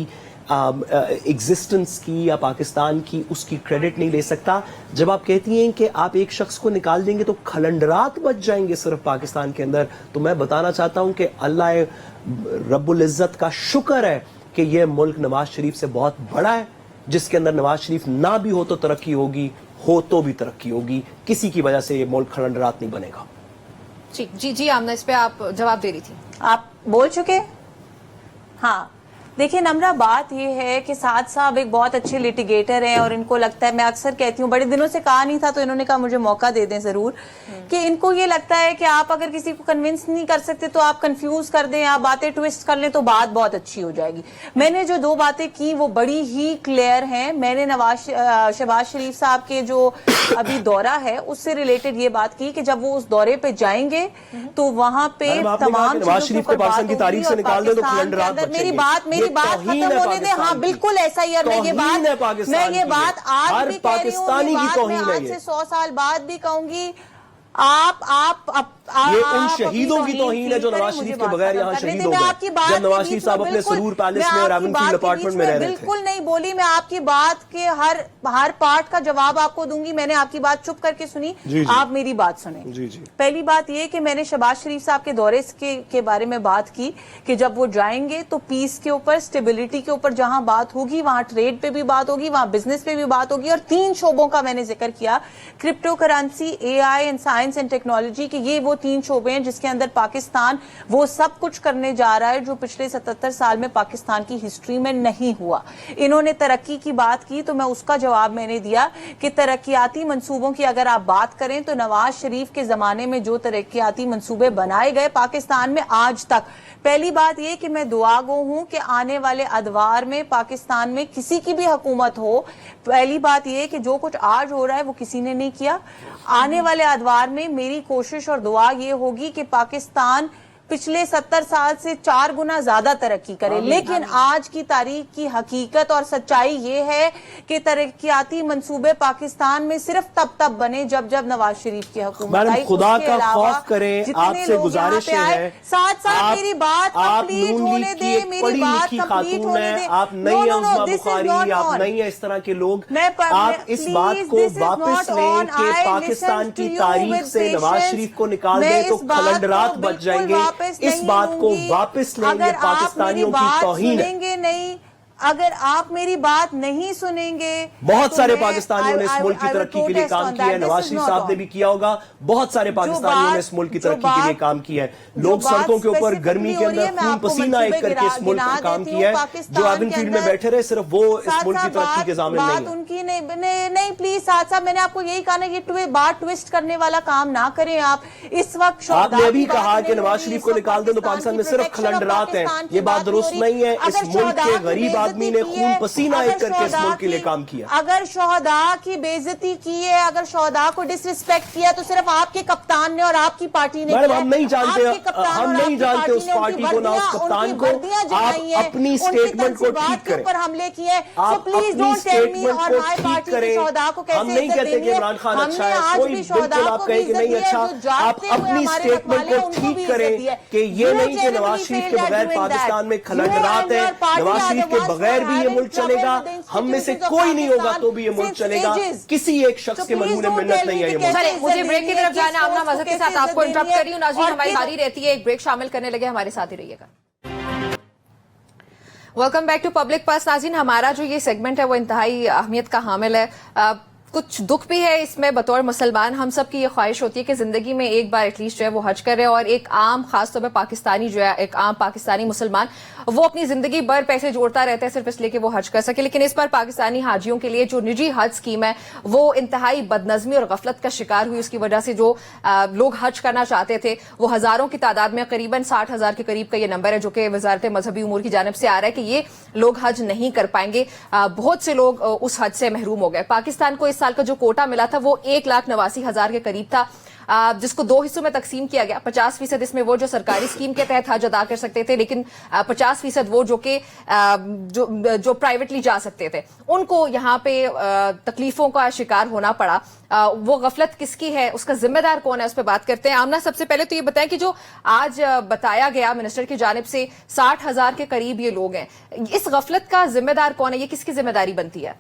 एग्जिस्टेंस की या पाकिस्तान की उसकी क्रेडिट नहीं ले सकता। जब आप कहती हैं कि आप एक शख्स को निकाल देंगे तो खलंडरात बच जाएंगे सिर्फ पाकिस्तान के अंदर, तो मैं बताना चाहता हूं कि अल्लाह रब्बुल इज़्ज़त का शुक्र है कि ये मुल्क नवाज शरीफ से बहुत बड़ा है, जिसके अंदर नवाज शरीफ ना भी हो तो तरक्की होगी, हो तो भी तरक्की होगी। किसी की वजह से ये मुल्क खलंडरात नहीं बनेगा। जी जी जी आमना, इस पे आप जवाब दे रही थी। आप बोल चुके? हाँ, देखिए नम्रा, बात ये है कि साद साहब एक बहुत अच्छे लिटिगेटर हैं और इनको लगता है, मैं अक्सर कहती हूँ, बड़े दिनों से कहा नहीं था तो इन्होंने कहा मुझे मौका दे दें जरूर, कि इनको ये लगता है कि आप अगर किसी को कन्विंस नहीं कर सकते तो आप कंफ्यूज कर दें, आप बातें ट्विस्ट कर लें तो बात बहुत अच्छी हो जाएगी। मैंने जो 2 बातें की वो बड़ी ही क्लियर हैं। मैंने शहबाज शरीफ साहब के जो अभी दौरा है उससे रिलेटेड ये बात की कि जब वो उस दौरे पे जाएंगे तो वहां पे तमाम चीजों पर बात होगी और पाकिस्तान के अंदर मेरी बात खत्म होने दे। हाँ बिल्कुल ऐसा ही, और मैं ये बात आज भी कह रही हूँ, मैं आज से 100 साल बाद भी कहूंगी, ये उन शहीदों की तौहीन है जो नवाज शरीफ के बगैर यहाँ शहीद हो गए, जब नवाज शरीफ साहब अपने सरूर पैलेस में रावलपिंडी अपार्टमेंट में रह रहे थे। बिल्कुल नहीं बोली, मैं आपकी बात के हर पार्ट का जवाब आपको दूंगी। मैंने आपकी बात चुप करके सुनी, आप मेरी बात सुने। पहली बात ये कि मैंने शहबाज शरीफ साहब के दौरे के बारे में बात की कि जब वो जाएंगे तो पीस के ऊपर, स्टेबिलिटी के ऊपर जहां बात होगी वहां ट्रेड पे भी बात होगी, वहां बिजनेस पे भी बात होगी, और 3 शोबों का मैंने जिक्र किया, crypto currency, AI and science and technology, कि ये वो 3 शोबे हैं जिसके अंदर पाकिस्तान वो सब कुछ करने जा रहा है जो पिछले 77 साल में पाकिस्तान की हिस्ट्री में नहीं हुआ। इन्होंने तरक्की की बात की तो मैं उसका जवाब मैंने दिया कि तरक्याती मंसूबों की अगर आप बात करें तो नवाज शरीफ के जमाने में जो तरक्याती मंसूबे बनाए गए पाकिस्तान में आज तक, पहली बात यह कि मैं दुआ गो हूं कि आने वाले अदवार में पाकिस्तान में किसी की भी हुकूमत हो, पहली बात यह कि जो कुछ आज हो रहा है वो किसी ने नहीं किया। आने वाले अदवार में मेरी कोशिश और दुआ ये होगी कि पाकिस्तान पिछले 70 साल से 4 गुना ज्यादा तरक्की करे। लेकिन आज की तारीख की हकीकत और सच्चाई ये है कि तरक्याती मंसूबे पाकिस्तान में सिर्फ तब बने जब नवाज शरीफ की हुकूमत आई। खुदा का खौफ करें, आपसे गुजारिश है, साथ मेरी बात कंप्लीट होने दे, मेरी बात कंप्लीट होने दे। आप नहीं है उस्मा बुखारी, आप नहीं है इस तरह के लोग, आप इस बात को वापस लें कि पाकिस्तान की तारीख से नवाज शरीफ को निकाल दें तो खलंडरात बच जाएंगे। इस बात को वापस लेंगे, पाकिस्तानियों की तौहीन है। नहीं, अगर आप मेरी बात नहीं सुनेंगे, बहुत सारे पाकिस्तानियों ने इस मुल्क की तरक्की के लिए काम किया है, नवाज शरीफ साहब ने भी किया होगा, बहुत सारे पाकिस्तानियों ने इस मुल्क की तरक्की के लिए काम किया है। लोग सड़कों के ऊपर गर्मी के अंदर खून पसीना एक करके इस मुल्क का काम किया है। जो आविन फील्ड में बैठे रहे सिर्फ वो इस मुल्क की तरक्की के ज़ामिन नहीं है। उनकी नहीं प्लीज साहब, मैंने आपको यही कहा ना, ये बात ट्विस्ट करने वाला काम ना करें आप। इस वक्त आपने भी कहा कि नवाज शरीफ को निकाल दें तो पाकिस्तान में सिर्फ खलंडरात हैं, ये बात दुरुस्त नहीं है। इस मुल्क के गरीब आदमी ने खून पसीना एक करके इस मुल्क के लिए काम किया। अगर शोहदा की बेइज्जती की है, अगर शोहदा को डिसरिस्पेक्ट किया तो सिर्फ आपके कप्तान ने और आपकी पार्टी ने किया। हम नहीं जानते उस पार्टी को ना उस कप्तान को। आप अपनी स्टेटमेंट को ठीक करें, पर हमले किए। प्लीज डोंट टेल मी और माय पार्टी के शोहदा को कैसे। हम नहीं कहते कि इमरान खान अच्छा है, कोई बिल्कुल आप कहें कि नहीं अच्छा। आप अपनी स्टेटमेंट को ठीक करें कि ये नहीं कि नवाज शरीफ के बगैर पाकिस्तान में खलंडरात है, नवाज शरीफ के बगैर भी ये मुल्क चलेगा, हम में से कोई नहीं होगा तो भी ये मुल्क चलेगा। किसी एक शख्स के मजमून में मिन्नत नहीं है ये मुल्क। मुझे ब्रेक की तरफ जाना, आमना मजहब के साथ आपको इंटरप्ट कर रही हूँ। नाज़रीन, हमारी बारी रहती है एक ब्रेक शामिल करने लगे, हमारे साथ ही रहिएगा। Welcome back to Public Pulse. नाज़रीन, हमारा जो ये सेगमेंट है वो इंतहाई अहमियत का हामिल है। कुछ दुख भी है इसमें। बतौर मुसलमान हम सब की ये ख्वाहिश होती है कि जिंदगी में एक बार एटलीस्ट जो है वो हज करे, और एक आम, खासतौर पर पाकिस्तानी जो है, एक आम पाकिस्तानी मुसलमान वो अपनी जिंदगी भर पैसे जोड़ता रहता है सिर्फ इसलिए कि वो हज कर सके। लेकिन इस बार पाकिस्तानी हाजियों के लिए जो निजी हज स्कीम है वो इंतहाई बदनज़मी और गफलत का शिकार हुई। उसकी वजह से जो लोग हज करना चाहते थे वो हजारों की तादाद में, करीबन 60,000 के करीब का ये नंबर है जो कि वजारत मजहबी उमूर की जानिब से आ रहा है कि ये लोग हज नहीं कर पाएंगे। बहुत से लोग उस हज से महरूम हो गए। पाकिस्तान को इस साल का जो कोटा मिला था वो 1,89,000 के करीब था। जिसको 2 हिस्सों में तकसीम किया गया। 50% इसमें वो जो सरकारी स्कीम के तहत हज अदा कर सकते थे, लेकिन 50% वो जो कि जो प्राइवेटली जा सकते थे, उनको यहाँ पे तकलीफों का शिकार होना पड़ा। वो गफलत किसकी है, उसका जिम्मेदार कौन है, उस पर बात करते हैं। आमना, सबसे पहले तो ये बताएं कि जो आज बताया गया मिनिस्टर की जानिब से 60,000 के करीब ये लोग हैं, इस गफलत का जिम्मेदार कौन है, ये किसकी जिम्मेदारी बनती है?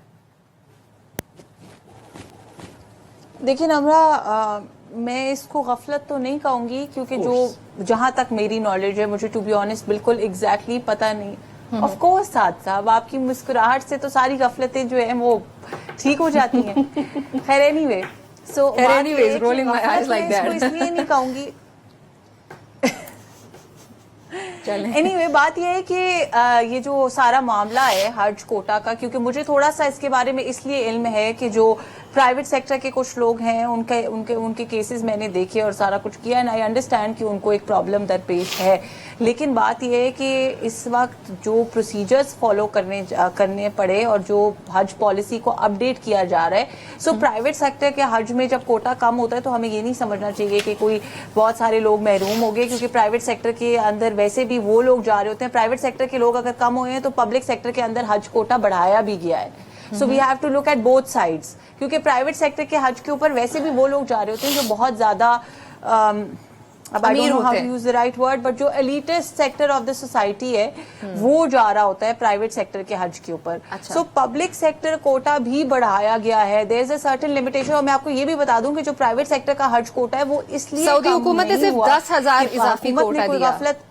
देखिए नम्रा, मैं इसको गफलत तो नहीं कहूंगी, क्योंकि जो जहां तक मेरी नॉलेज है, मुझे टू बी ऑनेस्ट बिल्कुल एग्जैक्टली पता नहीं। ऑफ कोर्स साथ साहब, आपकी मुस्कुराहट से तो सारी गफलतें जो है वो ठीक हो जाती हैं। खैर anyway, so rolling my eyes like that, इसलिए नहीं कहूंगी। एनीवे, बात यह है कि ये जो सारा मामला है हज कोटा का, क्योंकि मुझे थोड़ा सा इसके बारे में इसलिए इल्म है कि जो प्राइवेट सेक्टर के कुछ लोग हैं, उनके केसेस मैंने देखे और सारा कुछ किया, एंड आई अंडरस्टैंड कि उनको एक प्रॉब्लम दरपेश है। लेकिन बात यह है कि इस वक्त जो प्रोसीजर्स फॉलो करने पड़े और जो हज पॉलिसी को अपडेट किया जा रहा है, सो प्राइवेट सेक्टर के हज में जब कोटा कम होता है तो हमें ये नहीं समझना चाहिए कि कोई बहुत सारे लोग महरूम हो गए, क्योंकि प्राइवेट सेक्टर के अंदर वैसे भी वो लोग जा रहे होते हैं। प्राइवेट सेक्टर के लोग अगर कम हुए हैं तो पब्लिक सेक्टर के अंदर हज कोटा बढ़ाया भी गया है। So we have to look at both sides, क्योंकि प्राइवेट सेक्टर के हज के ऊपर वैसे भी वो लोग जा रहे होते हैं जो बहुत ज्यादा अब I don't know how to use the right word, but जो elitist sector of the society है वो जा रहा होता है प्राइवेट सेक्टर के हज के ऊपर। सो पब्लिक सेक्टर कोटा भी बढ़ाया गया है, there is a certain limitation. और मैं आपको ये भी बता दूं कि जो प्राइवेट सेक्टर का हज कोटा है वो इसलिए सऊदी हुकूमत ने सिर्फ 10,000 इजाफी कोटा दिया। गफलत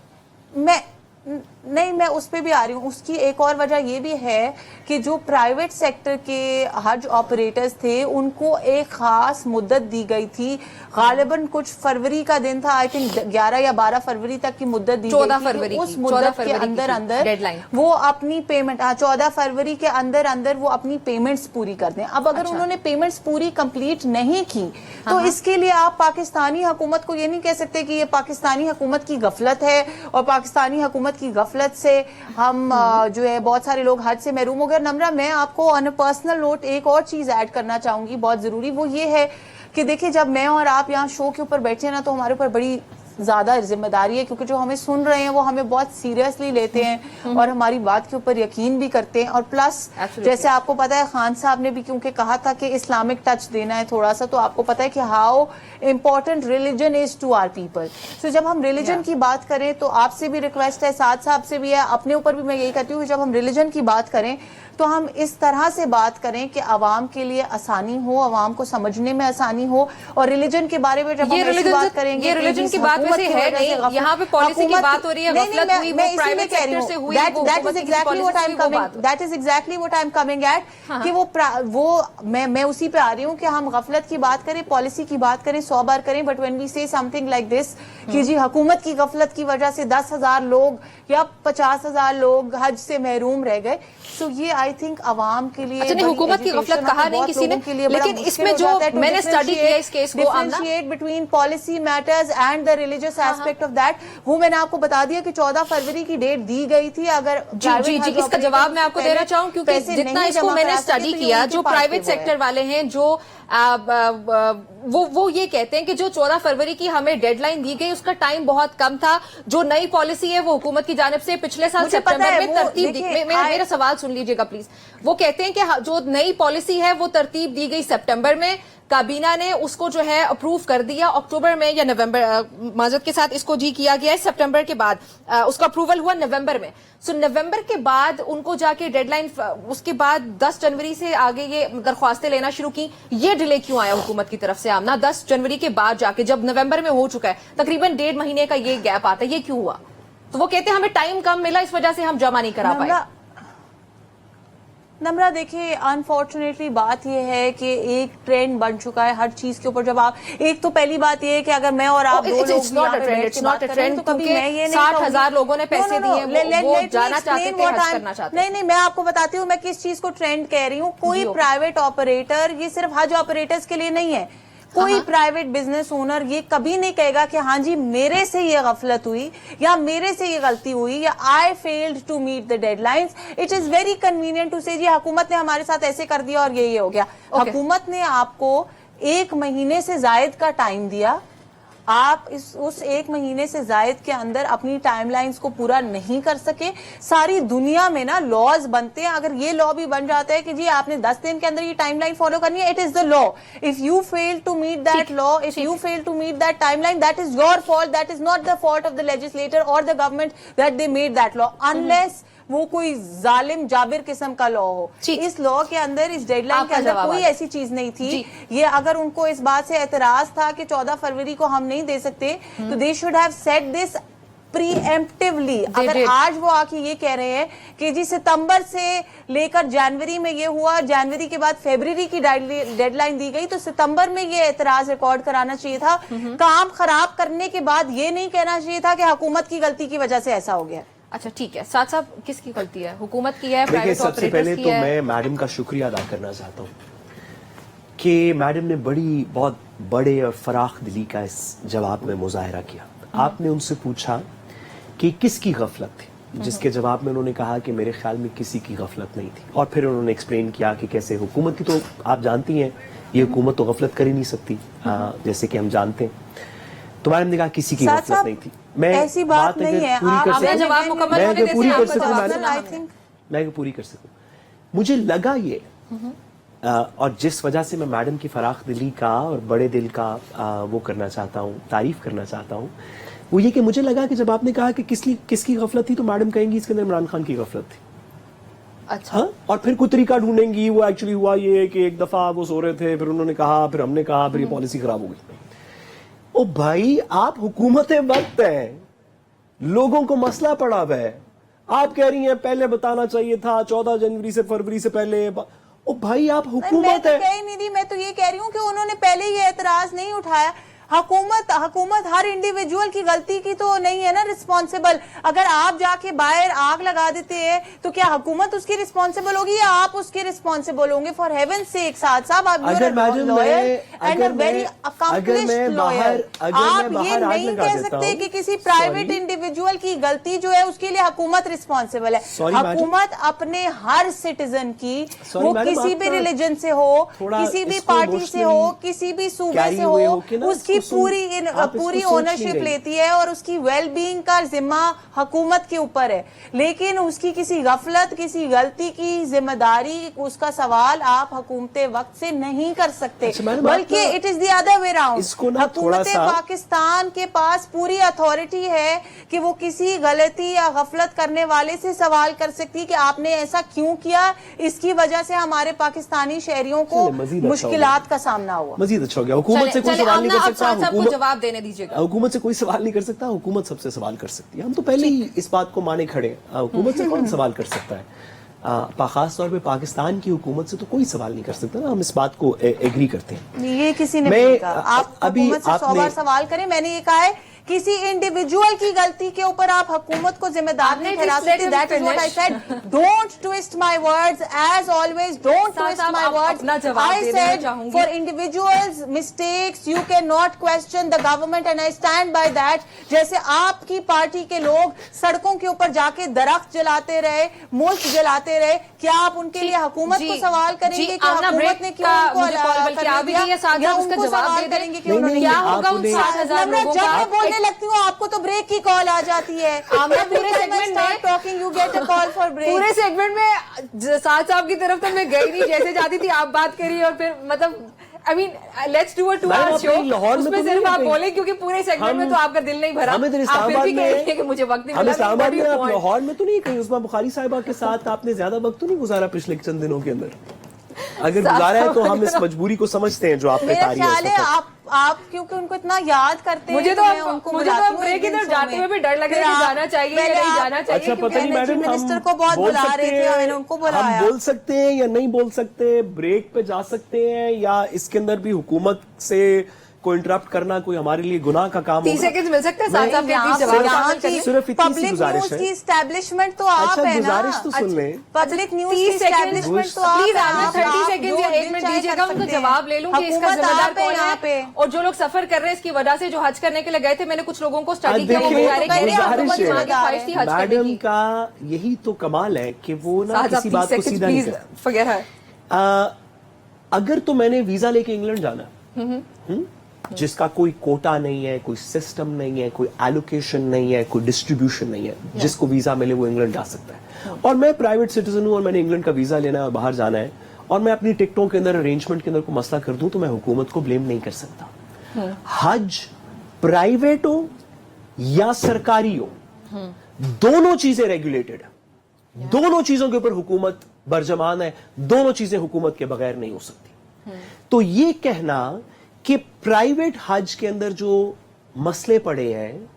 मैं उस पे भी आ रही हूँ। उसकी एक और वजह ये भी है कि जो प्राइवेट सेक्टर के हज ऑपरेटर्स थे उनको एक खास मुद्दत दी गई थी, गालिबन कुछ फरवरी का दिन था, आई थिंक 11 या 12 फरवरी तक की मुद्दत दी गई थी। उस मुद्दत के अंदर वो अपनी पेमेंट 14 फरवरी के अंदर वो अपनी पेमेंट्स पूरी कर दें। अब अगर उन्होंने पेमेंट्स पूरी कंप्लीट नहीं की तो इसके लिए आप पाकिस्तानी हुकूमत को ये नहीं कह सकते कि ये पाकिस्तानी हुकूमत की गफलत है और पाकिस्तानी हुकूमत की गफलत से हम जो है बहुत सारे लोग हज से महरूम हो गए। नम्रा, मैं आपको ऑन अ पर्सनल नोट एक और चीज ऐड करना चाहूंगी बहुत जरूरी, वो ये है कि देखिए जब मैं और आप यहाँ शो के ऊपर बैठे ना तो हमारे ऊपर बड़ी ज्यादा जिम्मेदारी है, क्योंकि जो हमें सुन रहे हैं वो हमें बहुत सीरियसली लेते हैं और हमारी बात के ऊपर यकीन भी करते हैं। और प्लस जैसे आपको पता है खान साहब ने भी क्योंकि कहा था कि इस्लामिक टच देना है थोड़ा सा, तो आपको पता है कि how important religion is to our people. So जब हम रिलीजन की बात करें तो आपसे भी रिक्वेस्ट है, साथ साहब से भी है, अपने ऊपर भी मैं यही कहती हूँ कि जब हम रिलीजन की बात करें तो हम इस तरह से बात करें कि आवाम के लिए आसानी हो, आवाम को समझने में आसानी हो। और रिलीजन के बारे में जब हम ऐसी बात करेंगे, ये रिलीजन की बात वैसे है नहीं, यहाँ पे पॉलिसी की बात हो रही है, गफलत हुई वो प्राइवेट सेक्टर से हुई, that is exactly what I am coming at, कि वो मैं उसी पे आ रही हूँ कि हम गफलत की बात करें, पॉलिसी की बात करें 100 बार करें, but when we say something like this कि जी हुकूमत की गफलत की वजह से 10,000 लोग या 50,000 लोग हज से महरूम रह गए, सो ये आई थिंक अवाम के लिए अच्छा, हुकूमत की गफलत कहा नहीं किसी ने, लेकिन इसमें जो मैंने स्टडी किया इस केस को, differentiate between policy matters and the religious aspect of that, वो मैंने आपको बता दिया कि 14 फरवरी की डेट दी गई थी। अगर जी इसका जवाब मैं आपको देना चाहूँ, क्योंकि जितना इसको मैंने स्टडी किया, जो प्राइवेट सेक्टर वाले हैं जो वो ये कहते हैं कि जो 14 फरवरी की हमें डेडलाइन दी गई उसका टाइम बहुत कम था। जो नई पॉलिसी है वो हुकूमत की जानिब से पिछले साल सितंबर में तरतीब दी। मेरा सवाल सुन लीजिएगा प्लीज। वो कहते हैं कि जो नई पॉलिसी है वो तरतीब दी गई सितंबर में, काबीना ने उसको जो है अप्रूव कर दिया अक्टूबर में या नवंबर, माजरत के साथ इसको जी किया गया है सितंबर के बाद, उसका अप्रूवल हुआ नवंबर में। सो नवंबर के बाद उनको जाके डेडलाइन, उसके बाद 10 जनवरी से आगे ये दरख्वास्तें लेना शुरू की। ये डिले क्यों आया हुकूमत की तरफ से आमना? 10 जनवरी के बाद जाके, जब नवंबर में हो चुका है, तकरीबन 1.5 महीने का ये गैप आता है, ये क्यों हुआ? तो वो कहते हैं हमें टाइम कम मिला, इस वजह से हम जमा नहीं करा पाए। नम्रा, देखिए अनफॉर्चुनेटली बात यह है कि एक ट्रेंड बन चुका है हर चीज के ऊपर। जब आप एक तो पहली बात यह है कि अगर मैं और आप दो लोग तो कभी मैं ये नहीं 60,000 लोगों ने पैसे दिए, वो जाना चाहते थे, हज करना चाहते थे। नहीं, मैं आपको बताती हूँ मैं किस चीज को ट्रेंड कह रही हूँ। कोई प्राइवेट ऑपरेटर, ये सिर्फ हज ऑपरेटर्स के लिए नहीं है, कोई प्राइवेट बिजनेस ओनर ये कभी नहीं कहेगा कि हाँ जी मेरे से ये गफलत हुई या मेरे से ये गलती हुई या I failed to meet the deadlines. It is very convenient to say जी हुकूमत ने हमारे साथ ऐसे कर दिया और ये हो गया। हुकूमत ने आपको 1 महीने से जायद का टाइम दिया, आप उस 1 महीने से जायद के अंदर अपनी टाइमलाइंस को पूरा नहीं कर सके। सारी दुनिया में ना लॉज बनते हैं, अगर ये लॉ भी बन जाता है कि जी आपने 10 दिन के अंदर ये टाइमलाइन फॉलो करनी है, it is the law. If you fail to meet that law, if you fail to meet that timeline, that is your fault, that is not the fault of the legislator और the government that they made that law, unless वो कोई जालिम जाबिर किस्म का law हो। इस law के अंदर, इस डेडलाइन के अंदर कोई ऐसी चीज नहीं थी। ये अगर उनको इस बात से एतराज था कि 14 फरवरी को हम नहीं दे सकते, तो they should have said this preemptively. अगर आज वो आके ये कह रहे हैं कि जी सितंबर से लेकर जनवरी में ये हुआ, जनवरी के बाद फरवरी की डेडलाइन दी गई, तो सितंबर में ये एतराज रिकॉर्ड कराना चाहिए था। काम खराब करने के बाद ये नहीं कहना चाहिए था कि हुकूमत की गलती की वजह से ऐसा हो गया। अच्छा ठीक है, साथ साहब किसकी गलती है? हुकूमत की है, देखिए प्राइवेट सबसे पहले ऑपरेटर्स की तो है? मैं मैडम का शुक्रिया अदा करना चाहता हूँ कि मैडम ने बहुत बड़े और फराख दिली का इस जवाब में मुजाहरा किया। आपने उनसे पूछा कि किसकी गफलत थी, जिसके जवाब में उन्होंने कहा कि मेरे ख्याल में किसी की गफलत नहीं थी, और फिर उन्होंने एक्सप्लेन किया कि कैसे हुकूमत की, तो आप जानती हैं ये हुकूमत तो गफलत कर ही नहीं सकती, जैसे कि हम जानते हैं। तो मैडम ने कहा किसी की गफलत नहीं थी। मैं ऐसी बात नहीं है, आपने जवाब मुकम्मल होने देते हैं, आपका जवाब सुना हमने। मैं पूरी कर सकूं, मुझे लगा ये और जिस वजह से मैं मैडम की फराख दिली का और बड़े दिल का वो करना चाहता हूँ, तारीफ करना चाहता हूँ, वो ये कि मुझे लगा कि जब आपने कहा कि किसकी गफलत थी, तो मैडम कहेंगी इसके अंदर इमरान खान की गफलत थी। अच्छा। हाँ? और फिर कोई तरीका ढूंढेंगी, वो एक्चुअली हुआ ये कि एक दफा वो सो रहे थे, फिर उन्होंने कहा, फिर हमने कहा, फिर ये पॉलिसी खराब हो गई। ओ भाई, आप हुकूमत वक्त हैं, लोगों को मसला पड़ा हुआ है, आप कह रही हैं पहले बताना चाहिए था 14 जनवरी से फरवरी से पहले। ओ भाई, आप हुकूमत मैं तो है। कह ही नहीं रही, मैं तो ये कह रही हूँ कि उन्होंने पहले ये एतराज नहीं उठाया। हुकूमत हर इंडिविजुअल की गलती की तो नहीं है ना रिस्पॉन्सिबल। अगर आप जाके बाहर आग लगा देते हैं तो क्या हुकूमत उसकी रिस्पॉन्सिबल होगी या आप उसके रिस्पॉन्सिबल होंगे? फॉर हेवन सेक साहब, आप lawyer and a very accomplished lawyer, आप ये नहीं कह सकते कि किसी प्राइवेट इंडिविजुअल की गलती जो है उसके लिए हुकूमत रिस्पॉन्सिबल है। हुकूमत अपने हर सिटीजन की, वो किसी भी रिलीजन से हो, किसी भी पार्टी से हो, किसी भी सूबे से हो, उसकी पूरी ओनरशिप लेती है और उसकी वेल बीइंग का जिम्मा हुकूमत के ऊपर है। लेकिन उसकी किसी गफलत, किसी गलती की जिम्मेदारी, उसका सवाल आप हुकूमत वक्त से नहीं कर सकते, बल्कि it is the other way round. हुकूमत पाकिस्तान के पास पूरी अथॉरिटी है कि वो किसी गलती या गफलत करने वाले से सवाल कर सकती है कि आपने ऐसा क्यों किया, इसकी वजह से हमारे पाकिस्तानी शहरियों को मुश्किलात का सामना हुआ। मजीद अच्छा हो गया। हुकूमत से कोई सवाल नहीं कर सकता, जवाब देने दीजिएगा। हुकूमत से कोई सवाल नहीं कर सकता, हुकूमत सबसे सवाल कर सकती है। हम तो पहले ही इस बात को माने खड़े हैं, हुकूमत से कौन सवाल कर सकता है? खास तौर पे पाकिस्तान की हुकूमत से तो कोई सवाल नहीं कर सकता ना, हम इस बात को एग्री करते हैं। ये किसी ने नहीं कहा आप हुकूमत से 100 बार सवाल करें, मैंने ये कहा है किसी इंडिविजुअल की गलती के ऊपर आप हुकूमत को जिम्मेदार नहीं ठहरा सकते। That is what I said, don't twist my words, as always don't twist my words. I said for individuals mistakes you can not question the government and I stand by that. जैसे आपकी party के लोग सड़कों के ऊपर जाके दरख्त जलाते रहे, मुल्क जलाते रहे, क्या आप उनके लिए हुकूमत को सवाल करेंगे कि हुकूमत ने क्यों उनको सवाल करेंगे कि उन्होंने क्या होगा उन 7,000 लोगों का? लगती हूँ आपको तो ब्रेक की कॉल आ जाती है। पूरे सेगमेंट में talking you get a call for break. पूरे सेगमेंट में साथ साहब की तरफ तो मैं गई नहीं, जैसे जाती थी आप बात करिए और फिर मतलब I mean, let's do a 2-hour show. उसमें सिर्फ आप बोले क्योंकि पूरे सेगमेंट में तो आपका दिल नहीं भरा। आप फिर भी कह रही है कि मुझे वक्त नहीं मिला। इस्लामाबाद में आप लाहौर में तो नहीं कहीं उस्मा बुखारी साहिबा के साथ आपने ज्यादा वक्त तो नहीं गुजारा पिछले चंद दिनों के अंदर? अगर गुजारा है तो हम इस मजबूरी को समझते हैं जो आपने तारी है। मेरा ख्याल है आप क्योंकि उनको इतना याद करते हैं, मुझे तो ब्रेक की तरफ जाते हुए भी डर लग रहा है कि जाना चाहिए या नहीं जाना चाहिए। अच्छा पता नहीं मैडम, मिनिस्टर को बहुत बुला रहे थे, मैंने उनको बुलाया। हम बोल सकते हैं या नहीं बोल सकते, ब्रेक पे जा सकते हैं या इसके अंदर भी हुकूमत से को इंटरप्ट करना कोई हमारे लिए गुनाह का काम होगा? 30 सेकंड मिल सकते हैं साथ साथ सिर्फ इतनी सी गुजारिश है। की एस्टैब्लिशमेंट तो आप है ना, गुजारिश तो सुन लें। पब्लिक न्यूज की एस्टैब्लिशमेंट तो आप प्लीज आप 30 सेकंड या 1 मिनट दीजिएगा, उनको जवाब ले लूं कि इसका जिम्मेदार कौन है और जो लोग सफर कर रहे हैं इसकी वजह से, जो हज करने के लिए गए थे। मैंने कुछ लोगों को स्टडी किया, वो मैडम का यही तो कमाल है कि वो ना किसी बात को सीधा नहीं करते। अगर तो मैंने वीजा लेके इंग्लैंड जाना जिसका कोई कोटा नहीं है, कोई सिस्टम नहीं है, कोई एलोकेशन नहीं है, कोई डिस्ट्रीब्यूशन नहीं है, जिसको वीजा मिले वो इंग्लैंड जा सकता है। और मैं प्राइवेट सिटीजन हूं और मैंने इंग्लैंड का वीजा लेना है और बाहर जाना है और मैं अपनी टिकटों के अंदर अरेंजमेंट के अंदर को मसला कर दूं तो मैं हुकूमत को ब्लेम नहीं कर सकता। हज प्राइवेट हो या सरकारी हो, दोनों चीजें रेगुलेटेड है, दोनों चीजों के ऊपर हुकूमत बरजमान है, दोनों चीजें हुकूमत के बगैर नहीं हो सकती। तो ये कहना कि प्राइवेट हज के अंदर जो मसले पड़े हैं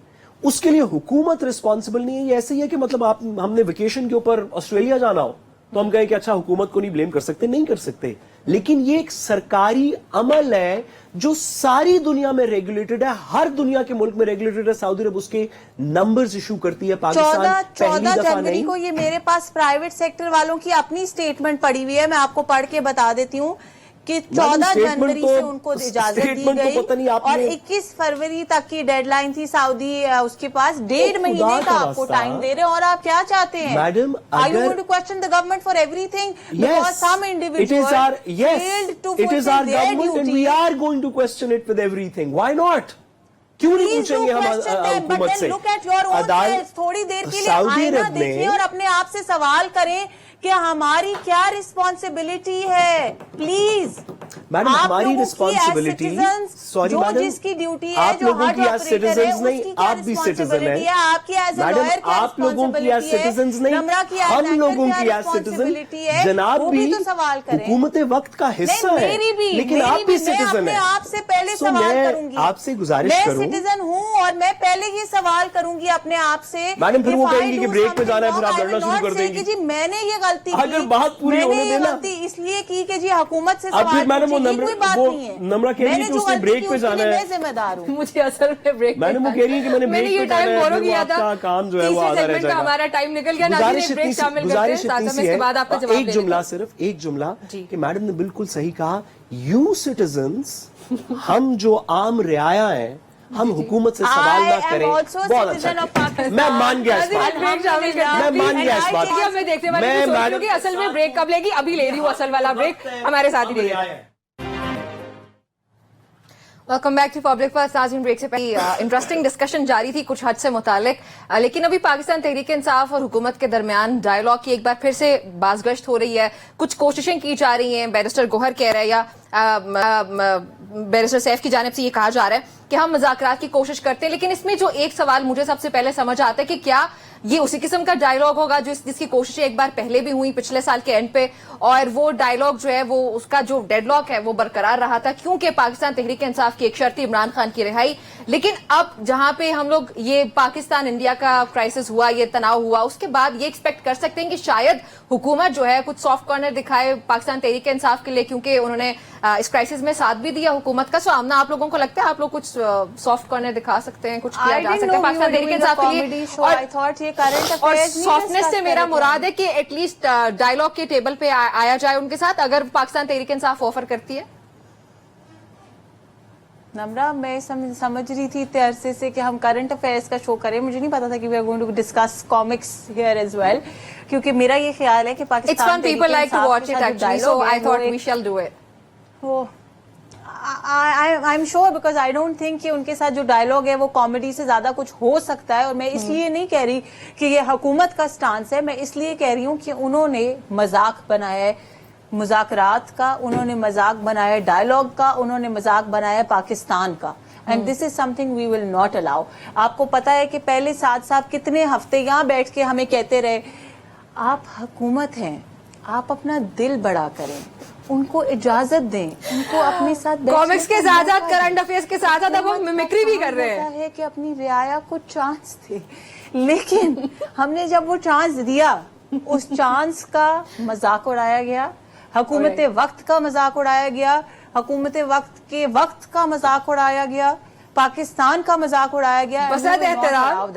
उसके लिए हुकूमत रिस्पॉन्सिबल नहीं है, ये ऐसे ही है कि मतलब हमने वेकेशन के ऊपर ऑस्ट्रेलिया जाना हो तो हम कहे कि अच्छा हुकूमत को नहीं ब्लेम कर सकते, नहीं कर सकते। लेकिन ये एक सरकारी अमल है जो सारी दुनिया में रेगुलेटेड है, हर दुनिया के मुल्क में रेगुलेटेड है। सऊदी अरब उसके नंबर्स इशू करती है, पाकिस्तान 14 जनवरी को ये मेरे पास प्राइवेट सेक्टर वालों की अपनी स्टेटमेंट पड़ी हुई है, मैं आपको पढ़ के बता देती हूँ कि 14 जनवरी से उनको इजाजत दी गई और 21 फरवरी तक की डेडलाइन थी सऊदी उसके पास, 1.5 महीने का आपको टाइम दे रहे हैं। और आप क्या चाहते हैं madam? Are you going to question the government for everything? Because some individuals failed to fulfill their duty. And we are going to question it with everything. Why not? क्यों नहीं पूछेंगे हम हुकूमत से? Look at your own selves. थोड़ी देर के लिए आईना देखिए और अपने आप से सवाल करें कि हमारी क्या रिस्पॉन्सिबिलिटी है। प्लीज मैडम, हमारी रिस्पॉन्सिबिलिटी, सॉरी मैडम, जिसकी ड्यूटी है, आप लोगों की एज सिटीजन्स नहीं, आप भी सिटीजन है। आपकी एज मैडम, आप लोगों की एज सिटीजन्स नहीं, हम लोगों की एज सिटीजन, जनाब भी हुकूमत वक्त का हिस्सा है, लेकिन आप भी सिटीजन है। आपसे पहले सवाल करूंगी, आपसे गुजारिश करूं, मैं सिटीजन हूं और मैं पहले ही सवाल करूंगी अपने आप से। मैडम फिर वो कहेंगी कि ब्रेक पे जाना है, फिर आप लड़ना शुरू कर देंगी जी मैंने ये गलती की, अगर बात पूरी होने देना, गलती इसलिए की कि जी हुकूमत से अब फिर सवाल मैडम वो नम्रा कह रही है कि उसने ब्रेक पे जाना है, मैं जिम्मेदार हूँ। मुझे असल में ब्रेक मैडम वो कह रही है कि मैंने ब्रेक पे जाना है, फिर वो आपका काम जो है वो आधा रह जाएगा। हमारा टाइम निकल गया, गुजारिश इतनी सी है, एक जुमला सिर्फ, एक जुमला कि मैडम ने बिल्कुल सही कहा, यू सिटीजन्स, हम जो आम रियाया है, हम हुकूमत से सवाल ना करें, बहुत अच्छा। मैं मान गया इस बात, मैं मान गया इस बात। मैं देखने वाली कि असल में ब्रेक कब लेगी, अभी ले रही हूँ असल वाला ब्रेक, हमारे साथ ही रहिए। Welcome back to Public Pulse. नाज़रीन, ब्रेक से पहले इंटरेस्टिंग डिस्कशन जारी थी कुछ हद से मुतालिक, लेकिन अभी पाकिस्तान तहरीक इंसाफ और हुकूमत के दरमियान डायलॉग की एक बार फिर से बाज़गश्त हो रही है। कुछ कोशिशें की जा रही हैं, बैरिस्टर गोहर कह रहे हैं या बैरिस्टर सैफ की जानिब से ये कहा जा रहा है कि हम मुज़ाकरात की कोशिश करते हैं, लेकिन इसमें जो एक सवाल मुझे सबसे पहले समझ आता है कि क्या ये उसी किस्म का डायलॉग होगा जिसकी कोशिशें एक बार पहले भी हुई पिछले साल के एंड पे, और वो डायलॉग जो है वो उसका जो डेडलॉक है वो बरकरार रहा था क्योंकि पाकिस्तान तहरीक इंसाफ की एक शर्त थी इमरान खान की रिहाई। लेकिन अब जहां पे हम लोग ये पाकिस्तान इंडिया का क्राइसिस हुआ, ये तनाव हुआ, उसके बाद ये एक्सपेक्ट कर सकते हैं कि शायद हुकूमत जो है कुछ सॉफ्ट कॉर्नर दिखाए पाकिस्तान तहरीक इंसाफ के लिए, क्योंकि उन्होंने इस क्राइसिस में साथ भी दिया हुकूमत का। सो आमना, आप लोगों को लगता है आप लोग कुछ सॉफ्ट कॉर्नर दिखा सकते हैं, कुछ किया जा सकता है पाकिस्तान तहरीक इंसाफ के लिए? और सॉफ्टनेस से मेरा मुराद है कि एटलीस्ट डायलॉग के टेबल पे आया जाए उनके साथ, अगर पाकिस्तान तहरीक इंसाफ ऑफर करती है। नम्रा, मैं समझ रही थी इतने अरसे से कि हम करंट अफेयर्स का शो करें, मुझे नहीं पता था कि we are going to discuss comics here as well, क्योंकि मेरा ये ख्याल है कि Pakistan people like to watch it actually, so I thought we shall do it. I am sure, because I don't think कि उनके साथ जो डायलॉग है वो कॉमेडी से ज्यादा कुछ हो सकता है। और मैं इसलिए नहीं कह रही कि ये हुकूमत का स्टांस है, मैं इसलिए कह रही हूँ कि उन्होंने मजाक बनाया है मुज़ाकरात का, उन्होंने मजाक बनाया है डायलॉग का, उन्होंने मजाक बनाया है पाकिस्तान का, and this is something we will not allow. आपको पता है कि पहले साथ साथ कितने हफ्ते यहाँ बैठ के हमें कहते रहे, आप हुकूमत हैं, आप अपना दिल बड़ा करें, उनको इजाजत दें, उनको अपने साथ कॉमिक्स के साथ साथ करंट अफेयर्स के साथ साथ अब हम मिमिक्री भी कर रहे हैं। है कि अपनी रियाया को चांस दे, लेकिन हमने जब वो चांस दिया, उस चांस का मजाक उड़ाया गया, हुकूमत वक्त का मजाक उड़ाया गया, हुकूमत वक्त के वक्त का मजाक उड़ाया गया, पाकिस्तान का मजाक उड़ाया गया। बसत एहतराम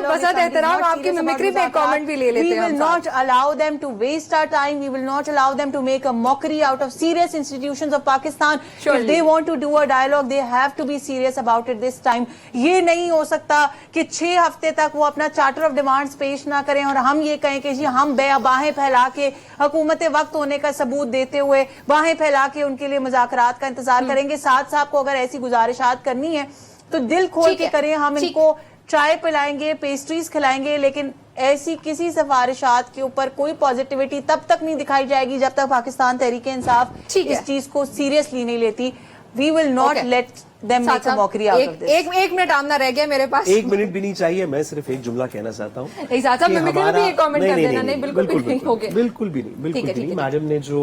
बसत एहतराम आपकी मिमिक्री पे कमेंट भी ले लेते हैं। We will not allow them to waste our time. We will not allow them to make a mockery out of serious institutions of Pakistan. If they want to do a dialogue, they have to be serious about it this time. ये नहीं हो सकता कि 6 हफ्ते तक वो अपना charter of demands पेश ना करें और हम ये कहें कि जी हम बाहें फैला के हुकूमत वक्त होने का सबूत देते हुए बाहें फैला के उनके लिए मुज़ाकरात का इंतजार करेंगे। साथ साहब को अगर ऐसी गुजारिशात करनी है तो दिल खोल के करें, हम इनको चाय पिलाएंगे, पेस्ट्रीज खिलाएंगे, लेकिन ऐसी किसी सिफारिशात के ऊपर कोई पॉजिटिविटी तब तक नहीं दिखाई जाएगी जब तक पाकिस्तान तहरीक इंसाफ इस चीज को सीरियसली नहीं लेती। We will not let them make a mockery out of this. एक मिनट आमना रह गया मेरे पास। 1 मिनट भी नहीं चाहिए, मैं सिर्फ एक जुमला कहना चाहता हूँ। मिमिक्री भी एक कमेंट कर देना। नहीं बिल्कुल भी नहीं। मैडम ने जो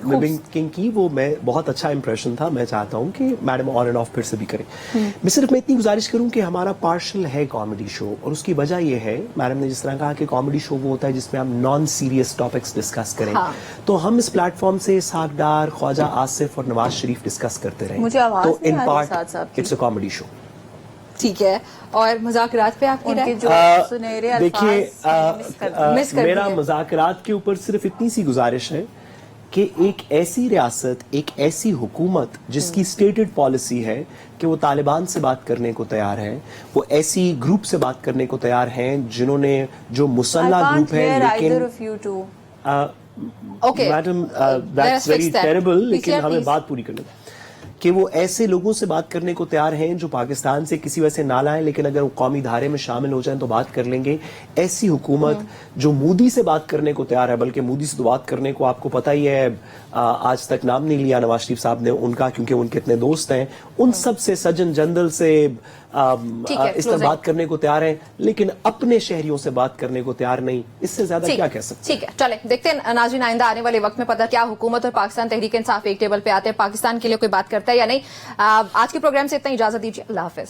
मिमिकिंग की वो मैं बहुत अच्छा इंप्रेशन था। मैं चाहता हूँ कि मैडम ऑन एंड ऑफ फिर से भी करें। मैं इतनी गुजारिश करूँ कि हमारा पार्शल है कॉमेडी शो, और उसकी वजह ये है, मैडम ने जिस तरह कहा कि कॉमेडी शो वो होता है जिसमें हम नॉन सीरियस टॉपिक्स डिस्कस करें, तो हम इस प्लेटफॉर्म से सागदार, ख्वाजा आसिफ और नवाज शरीफ डिस्कस करते रहे। मुझे आवाज तो in part it's a comedy show. ठीक है, और मुज़ाकरात पे आपकी राय? देखिए, मेरा मुज़ाकरात के ऊपर सिर्फ इतनी सी गुजारिश है कि एक ऐसी रियासत, एक ऐसी हुकूमत जिसकी स्टेटेड पॉलिसी है कि वो तालिबान से बात करने को तैयार है, वो ऐसी ग्रुप से बात करने को तैयार हैं जिन्होंने जो मुसल्ला ग्रुप है, लेकिन मैडम दैट्स वेरी टेरिबल, लेकिन हमें बात पूरी करनी कि वो ऐसे लोगों से बात करने को तैयार हैं जो पाकिस्तान से किसी वजह से ना लाएं, लेकिन अगर वो कौमी धारे में शामिल हो जाएं तो बात कर लेंगे। ऐसी हुकूमत जो मोदी से बात करने को तैयार है, बल्कि मोदी से तो बात करने को आपको पता ही है, आज तक नाम नहीं लिया नवाज शरीफ साहब ने उनका, क्योंकि उनके इतने दोस्त हैं, उन सब से, सज्जन जनरल से इस तरह बात करने को तैयार है, लेकिन अपने शहरियों से बात करने को तैयार नहीं। इससे ज्यादा क्या कह सकते? ठीक है, चले देखते हैं नाज़रीन, आइंदा आने वाले वक्त में पता क्या हुकूमत और पाकिस्तान तहरीक इंसाफ एक टेबल पे आते हैं, पाकिस्तान के लिए कोई बात करता है या नहीं। आज के प्रोग्राम से इतना इजाजत दीजिए, अल्लाह हाफिज।